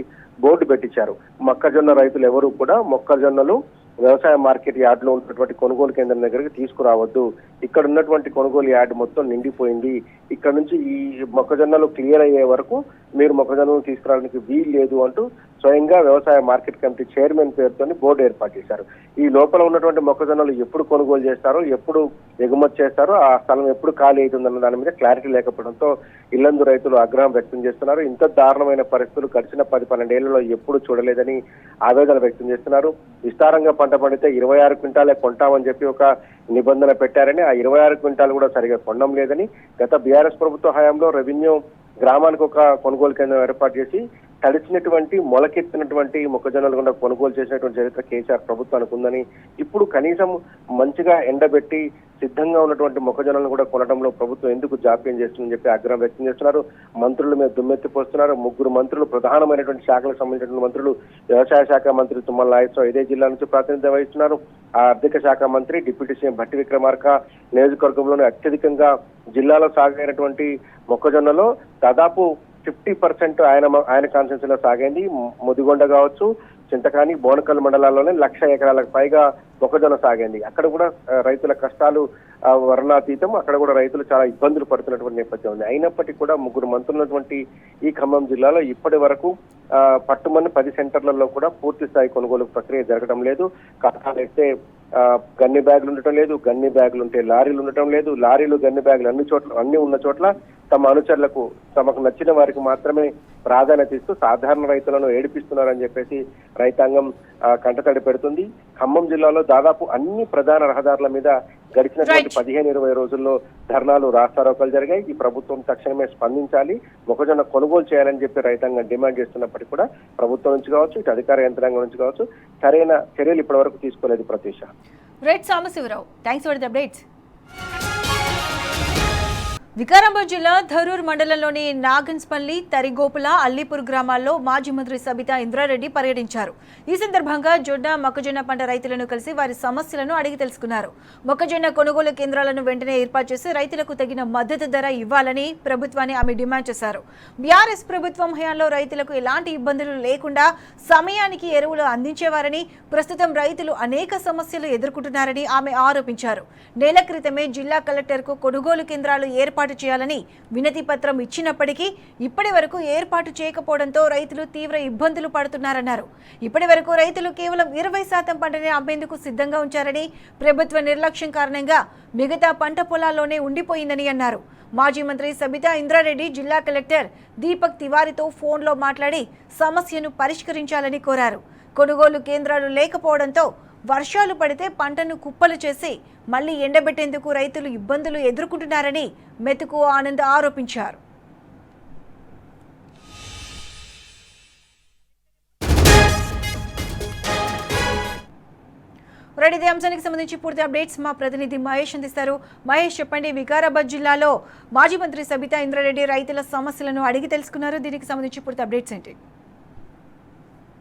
బోర్డు పెట్టించారు. మొక్కజొన్న రైతులు ఎవరు కూడా మొక్కజొన్నలు వ్యవసాయ మార్కెట్ యార్డ్ లో ఉన్నటువంటి కొనుగోలు కేంద్రం దగ్గరికి తీసుకురావద్దు, ఇక్కడ ఉన్నటువంటి కొనుగోలు యార్డ్ మొత్తం నిండిపోయింది, ఇక్కడ నుంచి ఈ మొక్కజొన్నలు క్లియర్ అయ్యే వరకు మీరు మొక్కజొన్నలు తీసుకురావడానికి వీలు లేదు అంటూ స్వయంగా వ్యవసాయ మార్కెట్ కమిటీ చైర్మన్ పేరుతో బోర్డు ఏర్పాటు చేశారు. ఈ లోపల ఉన్నటువంటి మొక్కజొన్నలు ఎప్పుడు కొనుగోలు చేస్తారో, ఎప్పుడు ఎగుమతి చేస్తారో, ఆ స్థలం ఎప్పుడు ఖాళీ అవుతుందన్న దాని మీద క్లారిటీ లేకపోవడంతో ఇల్లందు రైతులు ఆగ్రహం వ్యక్తం చేస్తున్నారు. ఇంత దారుణమైన పరిస్థితులు గడిచిన 10-12 ఏళ్లలో ఎప్పుడు చూడలేదని ఆవేదన వ్యక్తం చేస్తున్నారు. విస్తారంగా పంట పండితే 26 క్వింటాలే కొంటామని చెప్పి ఒక నిబంధన పెట్టారని, ఆ 26 క్వింటాలు కూడా సరిగా కొనడం లేదని గత బీఆర్ఎస్ ప్రభుత్వ హయాంలో రెవెన్యూ గ్రామానికి ఒక కొనుగోలు కేంద్రం ఏర్పాటు చేసి తడిచినటువంటి మొలకెత్తినటువంటి మొక్కజొన్నలు కూడా కొనుగోలు చేసినటువంటి చరిత్ర కేసీఆర్ ప్రభుత్వానికి ఉందని, ఇప్పుడు కనీసం మంచిగా ఎండబెట్టి సిద్ధంగా ఉన్నటువంటి మొక్కజొన్నలను కూడా కొనడంలో ప్రభుత్వం ఎందుకు జాప్యం చేస్తుందని చెప్పి ఆగ్రహం వ్యక్తం చేస్తున్నారు. మంత్రుల మీద దుమ్మెత్తిపోస్తున్నారు. 3 మంత్రులు, ప్రధానమైనటువంటి శాఖలకు సంబంధించినటువంటి మంత్రులు, వ్యవసాయ శాఖ మంత్రి తుమ్మల నాగేశ్వరరావు ఇదే జిల్లా నుంచి ప్రాతినిధ్యం వహిస్తున్నారు. ఆర్థిక శాఖ మంత్రి డిప్యూటీ సీఎం భట్టి విక్రమార్క నియోజకవర్గంలోనే అత్యధికంగా జిల్లాలో సాగైనటువంటి మొక్కజొన్నలో దాదాపు 50% ఆయన కాన్స్టిట్యూన్సీ లో సాగైంది. ముదిగొండ కావచ్చు, చింతకాని, బోనకల్ మండలాల్లోనే 1,00,000 ఎకరాలకు పైగా మొక్కజొన్న సాగైంది. అక్కడ కూడా రైతుల కష్టాలు వర్ణాతీతం. అక్కడ కూడా రైతులు చాలా ఇబ్బందులు పడుతున్నటువంటి నేపథ్యం ఉంది. అయినప్పటికీ కూడా 3 మంత్రులు ఉన్నటువంటి ఈ ఖమ్మం జిల్లాలో ఇప్పటి వరకు పట్టుమని 10 సెంటర్లలో కూడా పూర్తి స్థాయి కొనుగోలు ప్రక్రియ జరగడం లేదు. ఖాతాలు అయితే గన్ని బ్యాగులు ఉండటం లేదు, గన్ని బ్యాగులు ఉంటే లారీలు ఉండటం లేదు, లారీలు గన్ని బ్యాగులు అన్ని ఉన్న చోట్ల తమ అనుచరులకు, తమకు నచ్చిన వారికి మాత్రమే ప్రాధాన్యత ఇస్తూ సాధారణ రైతులను ఏడిపిస్తున్నారని చెప్పేసి రైతాంగం కంటతడి పెడుతుంది. ఖమ్మం జిల్లాలో దాదాపు అన్ని ప్రధాన రహదారుల మీద గడిచినటువంటి 15-20 రోజుల్లో ధర్నాలు, రాస్తారోకలు జరిగాయి. ఈ ప్రభుత్వం తక్షణమే స్పందించాలి, మొక్కజొన్న కొనుగోలు చేయాలని చెప్పి రైతాంగం డిమాండ్ చేస్తున్నప్పటికీ కూడా ప్రభుత్వం నుంచి కావచ్చు, ఇటు అధికార యంత్రాంగం నుంచి కావచ్చు సరైన చర్యలు ఇప్పటి వరకు తీసుకోలేదు. Pratisha. Right Sambasivarao, thanks for the updates. Vikarabad జిల్లా ధరూర్ మండలంలోని నాగన్స్పల్లి, తరిగోపుల, అల్లీపూర్ గ్రామాల్లో మాజీ మంత్రి సబితా ఇంద్రారెడ్డి పర్యటించారు. ఈ సందర్భంగా జొన్న, మొక్కజొన్న పంట రైతులను కలిసి వారి సమస్యలను అడిగి తెలుసుకున్నారు. మొక్కజొన్న కొనుగోలు కేంద్రాలను వెంటనే ఏర్పాటు చేసి రైతులకు తగిన మద్దతు ధర ఇవ్వాలని ప్రభుత్వాన్ని ఆమె డిమాండ్ చేశారు. బీఆర్ఎస్ ప్రభుత్వం హయాంలో రైతులకు ఎలాంటి ఇబ్బందులు లేకుండా సమయానికి ఎరువులు అందించేవారని, ప్రస్తుతం రైతులు అనేక సమస్యలు ఎదుర్కొంటున్నారని ఆమె ఆరోపించారు. నెల క్రితమే జిల్లా కలెక్టర్కు కొనుగోలు కేంద్రాలు ఏర్పాటు చేయాలని వినతి పత్రం ఇచ్చినప్పటికీ ఇప్పటి వరకు ఏర్పాటు చేయకపోవడంతో రైతులు తీవ్ర ఇబ్బందులు పడుతున్నారన్నారు. ఇప్పటి వరకు రైతులు కేవలం 20% పంటనే అమ్మేందుకు సిద్ధంగా ఉంచారని, ప్రభుత్వ నిర్లక్ష్యం కారణంగా మిగతా పంట పొలాల్లోనే ఉండిపోయిందని అన్నారు. మాజీ మంత్రి సబితా ఇంద్రారెడ్డి జిల్లా కలెక్టర్ దీపక్ తివారీతో ఫోన్లో మాట్లాడి సమస్యను పరిష్కరించాలని కోరారు. కొనుగోలు కేంద్రాలు లేకపోవడంతో వర్షాలు పడితే పంటను కుప్పలు చేసి మళ్లీ ఎండబెట్టేందుకు రైతులు ఇబ్బందులు ఎదుర్కొంటున్నారని మెతుకు ఆనంద్ ఆరోపించారు. ఇదే అంశానికి సంబంధించి పూర్తి అప్డేట్స్ మా ప్రతినిధి మహేష్ అందిస్తారు. మహేష్, చెప్పండి, వికారాబాద్ జిల్లాలో మాజీ మంత్రి సబితా ఇంద్రారెడ్డి రైతుల సమస్యలను అడిగి తెలుసుకున్నారు. దీనికి సంబంధించి పూర్తి అప్డేట్స్ ఏంటి?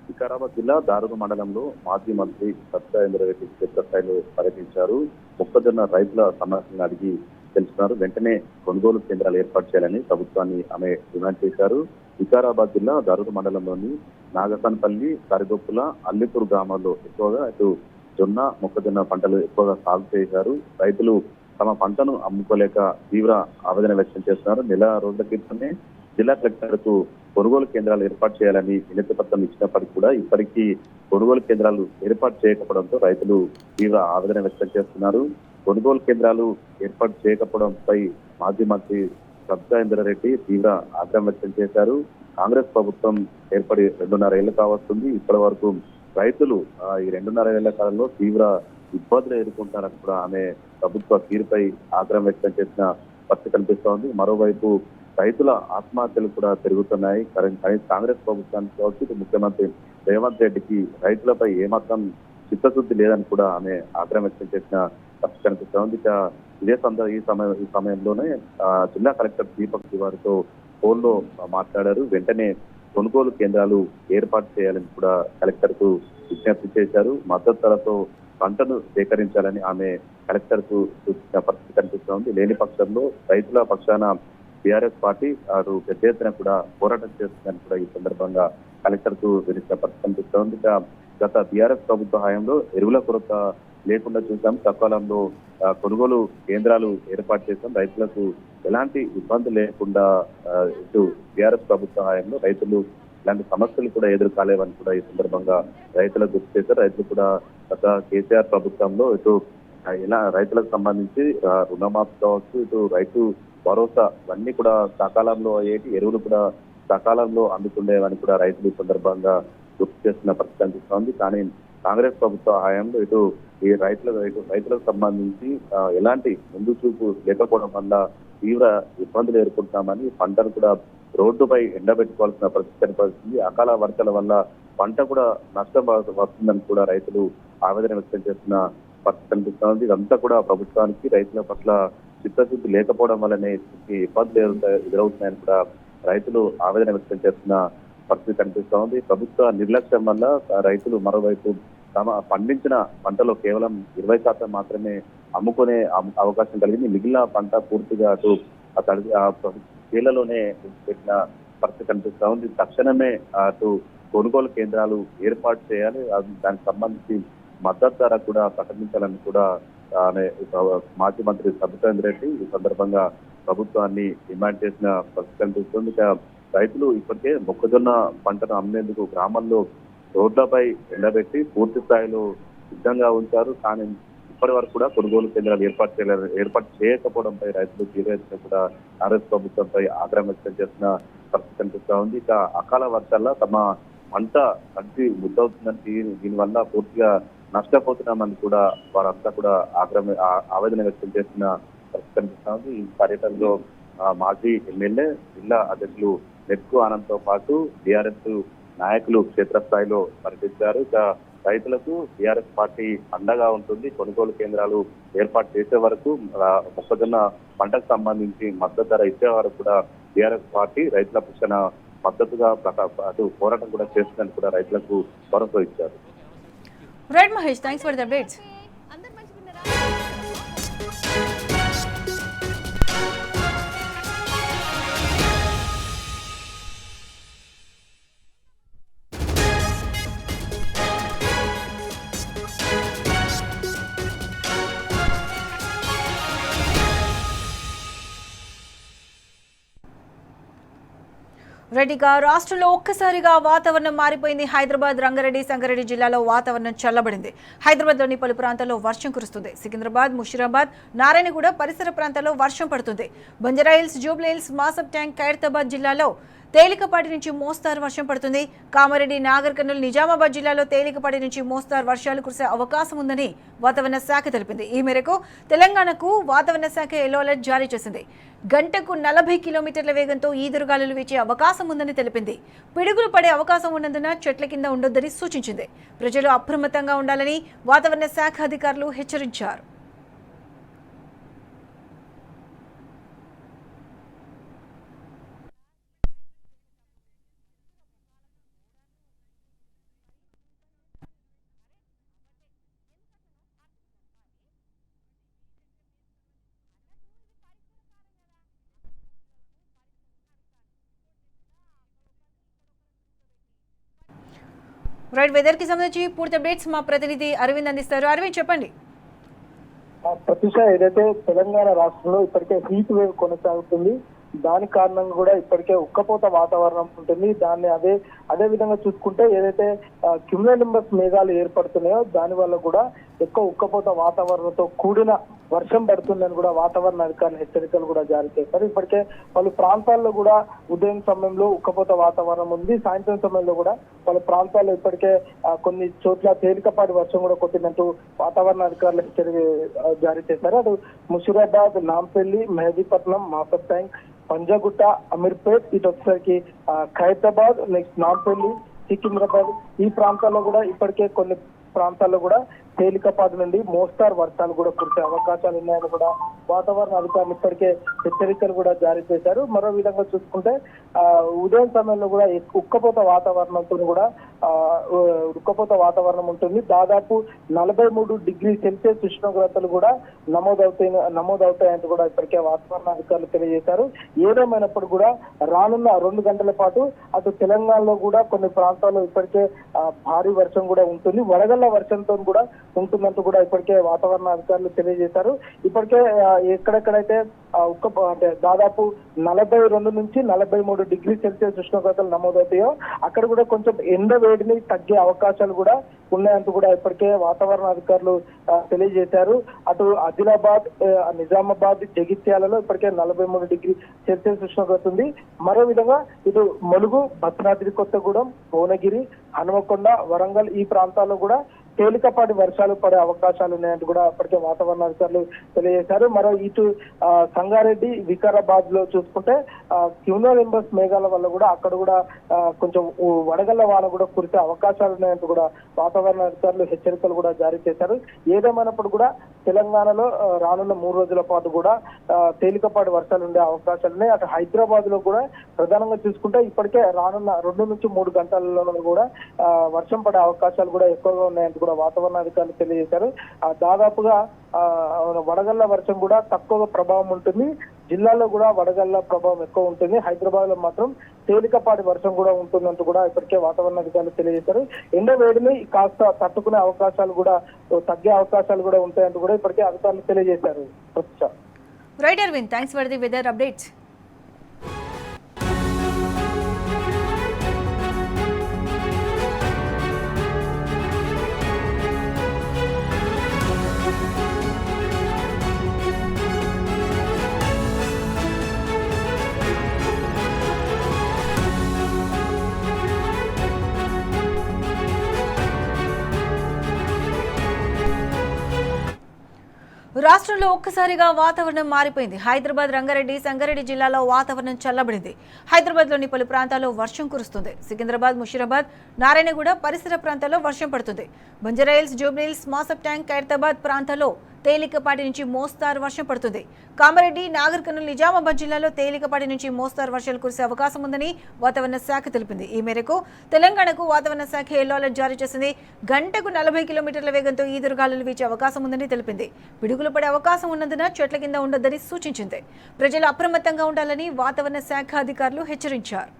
వికారాబాద్ జిల్లా దారుడు మండలంలో మాజీ మంత్రి సబితా ఇంద్రారెడ్డి క్షేత్రస్థాయిలో పర్యటించారు. మొక్కజొన్న రైతుల సమస్యలను అడిగి తెలుసుకున్నారు. వెంటనే కొనుగోలు కేంద్రాలు ఏర్పాటు చేయాలని ప్రభుత్వాన్ని ఆమె డిమాండ్ చేశారు. వికారాబాద్ జిల్లా దారుడు మండలంలోని నాగసన్పల్లి, తరిగొప్పుల, అల్లిపూర్ గ్రామాల్లో ఎక్కువగా ఇటు జొన్న, మొక్కజొన్న పంటలు ఎక్కువగా సాగు చేశారు. రైతులు తమ పంటను అమ్ముకోలేక తీవ్ర ఆవేదన వ్యక్తం చేస్తున్నారు. నెల రోజుల క్రితమే జిల్లా కలెక్టర్ కు కొనుగోలు కేంద్రాలు ఏర్పాటు చేయాలని వినతి పత్రం ఇచ్చినప్పటికీ కూడా ఇప్పటికీ కొనుగోలు కేంద్రాలు ఏర్పాటు చేయకపోవడంతో రైతులు తీవ్ర ఆవేదన వ్యక్తం చేస్తున్నారు. కొనుగోలు కేంద్రాలు ఏర్పాటు చేయకపోవడంపై మాజీ మంత్రి సబితా ఇంద్రారెడ్డి తీవ్ర ఆగ్రహం వ్యక్తం చేశారు. కాంగ్రెస్ ప్రభుత్వం ఏర్పడి 2.5 ఏళ్లు కావస్తుంది. ఇప్పటి వరకు రైతులు ఈ 2.5 ఏళ్ల కాలంలో తీవ్ర ఇబ్బందులు ఎదుర్కొంటారని కూడా ఆమె ప్రభుత్వ తీరుపై ఆగ్రహం వ్యక్తం చేసిన పరిస్థితి కనిపిస్తోంది. మరోవైపు రైతుల ఆత్మహత్యలు కూడా పెరుగుతున్నాయి. కాంగ్రెస్ ప్రభుత్వానికి కావచ్చు, ముఖ్యమంత్రి రేవంత్ రెడ్డికి రైతులపై ఏమాత్రం చిత్తశుద్ధి లేదని కూడా ఆమె ఆగ్రహం వ్యక్తం చేసిన పరిస్థితి కనిపిస్తోంది. ఈ సమయంలోనే జిల్లా కలెక్టర్ దీపక్ తివారీతో ఫోన్లో మాట్లాడారు. వెంటనే కొనుగోలు కేంద్రాలు ఏర్పాటు చేయాలని కూడా కలెక్టర్ కు విజ్ఞప్తి చేశారు. మద్దతు ధరతో పంటను సేకరించాలని ఆమె కలెక్టర్ కు సూచించిన పరిస్థితి కనిపిస్తోంది. లేని పక్షంలో రైతుల పక్షాన బీఆర్ఎస్ పార్టీ పెద్ద ఎత్తున కూడా పోరాటం చేస్తుందని కూడా ఈ సందర్భంగా కలెక్టర్ కు విధించిన పరిస్థితి కనిపిస్తోంది. గత బీఆర్ఎస్ ప్రభుత్వ హయాంలో ఎరువుల కొరత లేకుండా చూసాం. సకాలంలో కొనుగోలు కేంద్రాలు ఏర్పాటు చేశాం. రైతులకు ఎలాంటి ఇబ్బంది లేకుండా ఇటు బీఆర్ఎస్ ప్రభుత్వ హయాంలో రైతులు ఇలాంటి సమస్యలు కూడా ఎదురు కాలేవని కూడా ఈ సందర్భంగా రైతులకు గుర్తు చేశారు. రైతులు కూడా గత కేసీఆర్ ప్రభుత్వంలో ఇటు ఇలా రైతులకు సంబంధించి రుణమాఫీ కావచ్చు, ఇటు రైతు భరోసా ఇవన్నీ కూడా సకాలంలో అయ్యేటి, ఎరువులు కూడా సకాలంలో అందుతుండేవని కూడా రైతులు ఈ సందర్భంగా గుర్తు చేస్తున్న పరిస్థితి కనిపిస్తోంది. కానీ కాంగ్రెస్ ప్రభుత్వ హయాంలో ఇటు ఈ రైతులకు సంబంధించి ఎలాంటి ముందు చూపు లేకపోవడం వల్ల తీవ్ర ఇబ్బందులు ఎదుర్కొంటున్నామని, పంటను కూడా రోడ్డుపై ఎండబెట్టుకోవాల్సిన పరిస్థితి కనిపిస్తుంది. అకాల వర్షాల వల్ల పంట కూడా నష్టం వస్తుందని కూడా రైతులు ఆవేదన వ్యక్తం చేస్తున్న పరిస్థితి కనిపిస్తోంది. ఇదంతా కూడా ప్రభుత్వానికి రైతుల పట్ల చిత్తశుద్ధి లేకపోవడం వల్లనే ఇబ్బందులు ఎదురవుతున్నాయని కూడా రైతులు ఆవేదన వ్యక్తం చేస్తున్న పరిస్థితి కనిపిస్తోంది. ప్రభుత్వ నిర్లక్ష్యం వల్ల రైతులు మరోవైపు తమ పండించిన పంటలో కేవలం 20% మాత్రమే అమ్ముకునే అవకాశం కలిగింది. మిగిలిన పంట పూర్తిగా అటు కీళ్లలోనే పెట్టిన పరిస్థితి కనిపిస్తా ఉంది. తక్షణమే అటు కొనుగోలు కేంద్రాలు ఏర్పాటు చేయాలి, దానికి సంబంధించి మద్దతు ధర కూడా ప్రకటించాలని కూడా మాజీ మంత్రి సబితా రెడ్డి ఈ సందర్భంగా ప్రభుత్వాన్ని డిమాండ్ చేసిన పరిస్థితి కనిపిస్తుంది. రైతులు ఇప్పటికే మొక్కజొన్న పంటను అమ్మేందుకు గ్రామాల్లో రోడ్లపై ఎండబెట్టి పూర్తి స్థాయిలో సిద్ధంగా ఉంచారు. కానీ ఇప్పటి వరకు కూడా కొనుగోలు కేంద్రాలు ఏర్పాటు చేయకపోవడంపై రైతులు తీవ్ర కూడా కాంగ్రెస్ ప్రభుత్వంపై ఆగ్రహం వ్యక్తం చేసిన పరిస్థితి కనిపిస్తా ఉంది. ఇక అకాల వర్షాల్లో తమ పంట కంటి ముద్దవుతుందని, దీనివల్ల పూర్తిగా నష్టపోతున్నామని కూడా వారంతా కూడా ఆవేదన వ్యక్తం చేసిన పరిస్థితి కనిపిస్తా ఉంది. ఈ పర్యటనలో మాజీ ఎమ్మెల్యే, జిల్లా అధ్యక్షులు నెట్కు ఆనంద్తో పాటు బీఆర్ఎస్ నాయకులు క్షేత్రస్థాయిలో పర్యటించారు. ఇక రైతులకు బీఆర్ఎస్ పార్టీ అండగా ఉంటుంది. కొనుగోలు కేంద్రాలు ఏర్పాటు చేసే వరకు, మొక్కజొన్న పంటకు సంబంధించి మద్దతు ధర ఇచ్చే వరకు కూడా బీఆర్ఎస్ పార్టీ రైతుల పక్షాన మద్దతుగా అటు పోరాటం కూడా చేస్తుందని కూడా రైతులకు భరోసా ఇచ్చారు. Right Mahesh, thanks for the updates. రెడ్డిగా రాష్ట్రంలో ఒక్కసారిగా వాతావరణం మారిపోయింది. హైదరాబాద్, రంగారెడ్డి, సంగారెడ్డి జిల్లాలో వాతావరణం చల్లబడింది. హైదరాబాద్లోని పలు ప్రాంతాల్లో వర్షం కురుస్తుంది. సికింద్రాబాద్, ముషిరాబాద్, నారాయణగూడ పరిసర ప్రాంతాల్లో వర్షం పడుతుంది. బంజారాహిల్స్, జూబ్లీహిల్స్, మాసబ్ ట్యాంక్, ఖైరతాబాద్ జిల్లాలో తేలికపాటి నుంచి మోస్తారు వర్షం పడుతుంది. కామారెడ్డి, నాగర్ కర్నూలు, నిజామాబాద్ జిల్లాలో తేలికపాటి నుంచి మోస్తారు వర్షాలు కురిసే అవకాశం ఉందని వాతావరణ శాఖ తెలిపింది. ఈ మేరకు తెలంగాణకు వాతావరణ శాఖ ఎల్లో అలర్ట్ జారీ చేసింది. గంటకు 40 కిలోమీటర్ల వేగంతో ఈదురుగాలులు వీచే అవకాశం ఉందని తెలిపింది. పిడుగులు పడే అవకాశం ఉన్నందున చెట్ల కింద ఉండొద్దని సూచించింది. ప్రజలు అప్రమత్తంగా ఉండాలని వాతావరణ శాఖ అధికారులు హెచ్చరించారు. రైట్, వెదర్ కి సంబంధించి పూర్తి అప్డేట్స్ మా ప్రతినిధి అరవింద్ అందిస్తారు. అరవింద్, చెప్పండి. ప్రత్యూష, ఏదైతే తెలంగాణ రాష్ట్రంలో ఇప్పటికే హీట్ వేవ్ కొనసాగుతుంది, దాని కారణంగా కూడా ఇప్పటికే ఉక్కపోత వాతావరణం ఉంటుంది. దాన్ని అదే విధంగా చూసుకుంటే ఏదైతే క్యూములోనింబస్ మేఘాలు ఏర్పడుతున్నాయో దాని వల్ల కూడా ఎక్కువ ఉక్కపోత వాతావరణంతో కూడిన వర్షం పడుతుందని కూడా వాతావరణ అధికారులు హెచ్చరికలు కూడా జారీ చేశారు. ఇప్పటికే పలు ప్రాంతాల్లో కూడా ఉదయం సమయంలో ఉక్కపోత వాతావరణం ఉంది. సాయంత్రం సమయంలో కూడా పలు ప్రాంతాల్లో ఇప్పటికే కొన్ని చోట్ల తేలికపాటి వర్షం కూడా కొట్టినట్టు వాతావరణ అధికారులు హెచ్చరిక జారీ చేశారు. అటు ముషిరాబాద్, నాంపల్లి, మెహదీపట్నం, మాసబ్ ట్యాంక్, పంజాగుట్ట, అమీర్పేట్, ఇటు వచ్చేసరికి ఖైరతాబాద్, నెక్స్ట్ నాంపల్లి, సికింద్రాబాద్ ఈ ప్రాంతాల్లో కూడా ఇప్పటికే కొన్ని ప్రాంతాల్లో కూడా తేలికపాటి నుండి మోస్తారు వర్షాలు కూడా కురిసే అవకాశాలు ఉన్నాయని కూడా వాతావరణ అధికారులు ఇప్పటికే హెచ్చరికలు కూడా జారీ చేశారు. మరో విధంగా చూసుకుంటే ఉదయం సమయంలో కూడా ఉక్కపోత వాతావరణంతో కూడా ఉక్కపోత వాతావరణం ఉంటుంది. దాదాపు 43 డిగ్రీ సెల్సియస్ ఉష్ణోగ్రతలు కూడా నమోదవుతాయంటూ కూడా ఇప్పటికే వాతావరణ అధికారులు తెలియజేశారు. ఏదేమైనప్పుడు కూడా రానున్న 2 గంటల పాటు అటు తెలంగాణలో కూడా కొన్ని ప్రాంతాల్లో ఇప్పటికే భారీ వర్షం కూడా ఉంటుంది. వడగళ్ల వర్షంతో కూడా ఉంటుందంటూ కూడా ఇప్పటికే వాతావరణ అధికారులు తెలియజేశారు. ఇప్పటికే ఎక్కడెక్కడైతే అంటే దాదాపు 42 నుంచి 43 డిగ్రీ సెల్సియస్ ఉష్ణోగ్రతలు నమోదవుతాయో అక్కడ కూడా కొంచెం ఎండ వేడిని తగ్గే అవకాశాలు కూడా ఉన్నాయంటూ కూడా ఇప్పటికే వాతావరణ అధికారులు తెలియజేశారు. అటు ఆదిలాబాద్, నిజామాబాద్, జగిత్యాలలో ఇప్పటికే 43 డిగ్రీ సెల్సియస్ ఉష్ణోగ్రత ఉంది. మరో విధంగా ఇటు ములుగు, భద్రాద్రి కొత్తగూడెం, భువనగిరి, హనుమకొండ, వరంగల్ ఈ ప్రాంతాల్లో కూడా తేలికపాటి వర్షాలు పడే అవకాశాలు ఉన్నాయంటూ కూడా ఇప్పటికే వాతావరణ అధికారులు తెలియజేశారు. మరో ఇటు సంగారెడ్డి, వికారాబాద్ లో చూసుకుంటే క్యూనోనింబస్ మేఘాల వల్ల కూడా అక్కడ కూడా కొంచెం వడగళ్ల వాన కూడా కురిసే అవకాశాలు ఉన్నాయంటూ కూడా వాతావరణ అధికారులు హెచ్చరికలు కూడా జారీ చేశారు. ఏదేమైనప్పుడు కూడా తెలంగాణలో రానున్న 3 రోజుల పాటు కూడా తేలికపాటి వర్షాలు ఉండే అవకాశాలు ఉన్నాయి. అటు హైదరాబాద్ లో కూడా ప్రధానంగా చూసుకుంటే ఇప్పటికే రానున్న 2 నుంచి 3 గంటలలో కూడా వర్షం పడే అవకాశాలు కూడా ఎక్కువగా ఉన్నాయంటూ కూడా వాతావరణ అధికారులు తెలియజేశారు. దాదాపుగా వడగళ్ల వర్షం కూడా తక్కువ ప్రభావం ఉంటుంది. జిల్లాలో కూడా వడగళ్ల ప్రభావం ఎక్కువ ఉంటుంది. హైదరాబాద్ లో మాత్రం తేలికపాటి వర్షం కూడా ఉంటుందంటూ కూడా ఇప్పటికే వాతావరణ అధికారులు తెలియజేశారు. ఎండ వేడిని కాస్త తట్టుకునే అవకాశాలు కూడా తగ్గే అవకాశాలు కూడా ఉంటాయంటూ కూడా ఇప్పటికే అధికారులు తెలియజేశారు. Right Aravind, thanks for the weather updates. రాష్ట్రంలో ఒక్కసారిగా వాతావరణం మారిపోయింది. హైదరాబాద్, రంగారెడ్డి, సంగారెడ్డి జిల్లాలో వాతావరణం చల్లబడింది. హైదరాబాద్లోని పలు ప్రాంతాల్లో వర్షం కురుస్తుంది. సికింద్రాబాద్, ముషీరాబాద్, నారాయణగూడ పరిసర ప్రాంతాల్లో వర్షం పడుతుంది. బంజారాహిల్స్, జూబ్లీహిల్స్, మాసబ్ ట్యాంక్, ఖైరతాబాద్ ప్రాంతాల్లో తేలికపాటి నుంచి మోస్తారు వర్షం పడుతుంది. కామారెడ్డి, నాగర్ కర్నూలు, నిజామాబాద్ జిల్లాలో తేలికపాటి నుంచి మోస్తారు వర్షాలు కురిసే అవకాశం ఉందని వాతావరణ శాఖ తెలిపింది. ఈ మేరకు తెలంగాణకు వాతావరణ శాఖ యెల్లో అలర్ట్ జారీ చేసింది. గంటకు 40 కిలోమీటర్ల వేగంతో ఈదురుగాలులు వీచే అవకాశం ఉందని తెలిపింది. పిడుగులు పడే అవకాశం ఉన్నందున చెట్ల కింద ఉండొద్దని సూచించింది. ప్రజలు అప్రమత్తంగా ఉండాలని వాతావరణ శాఖ అధికారులు హెచ్చరించారు.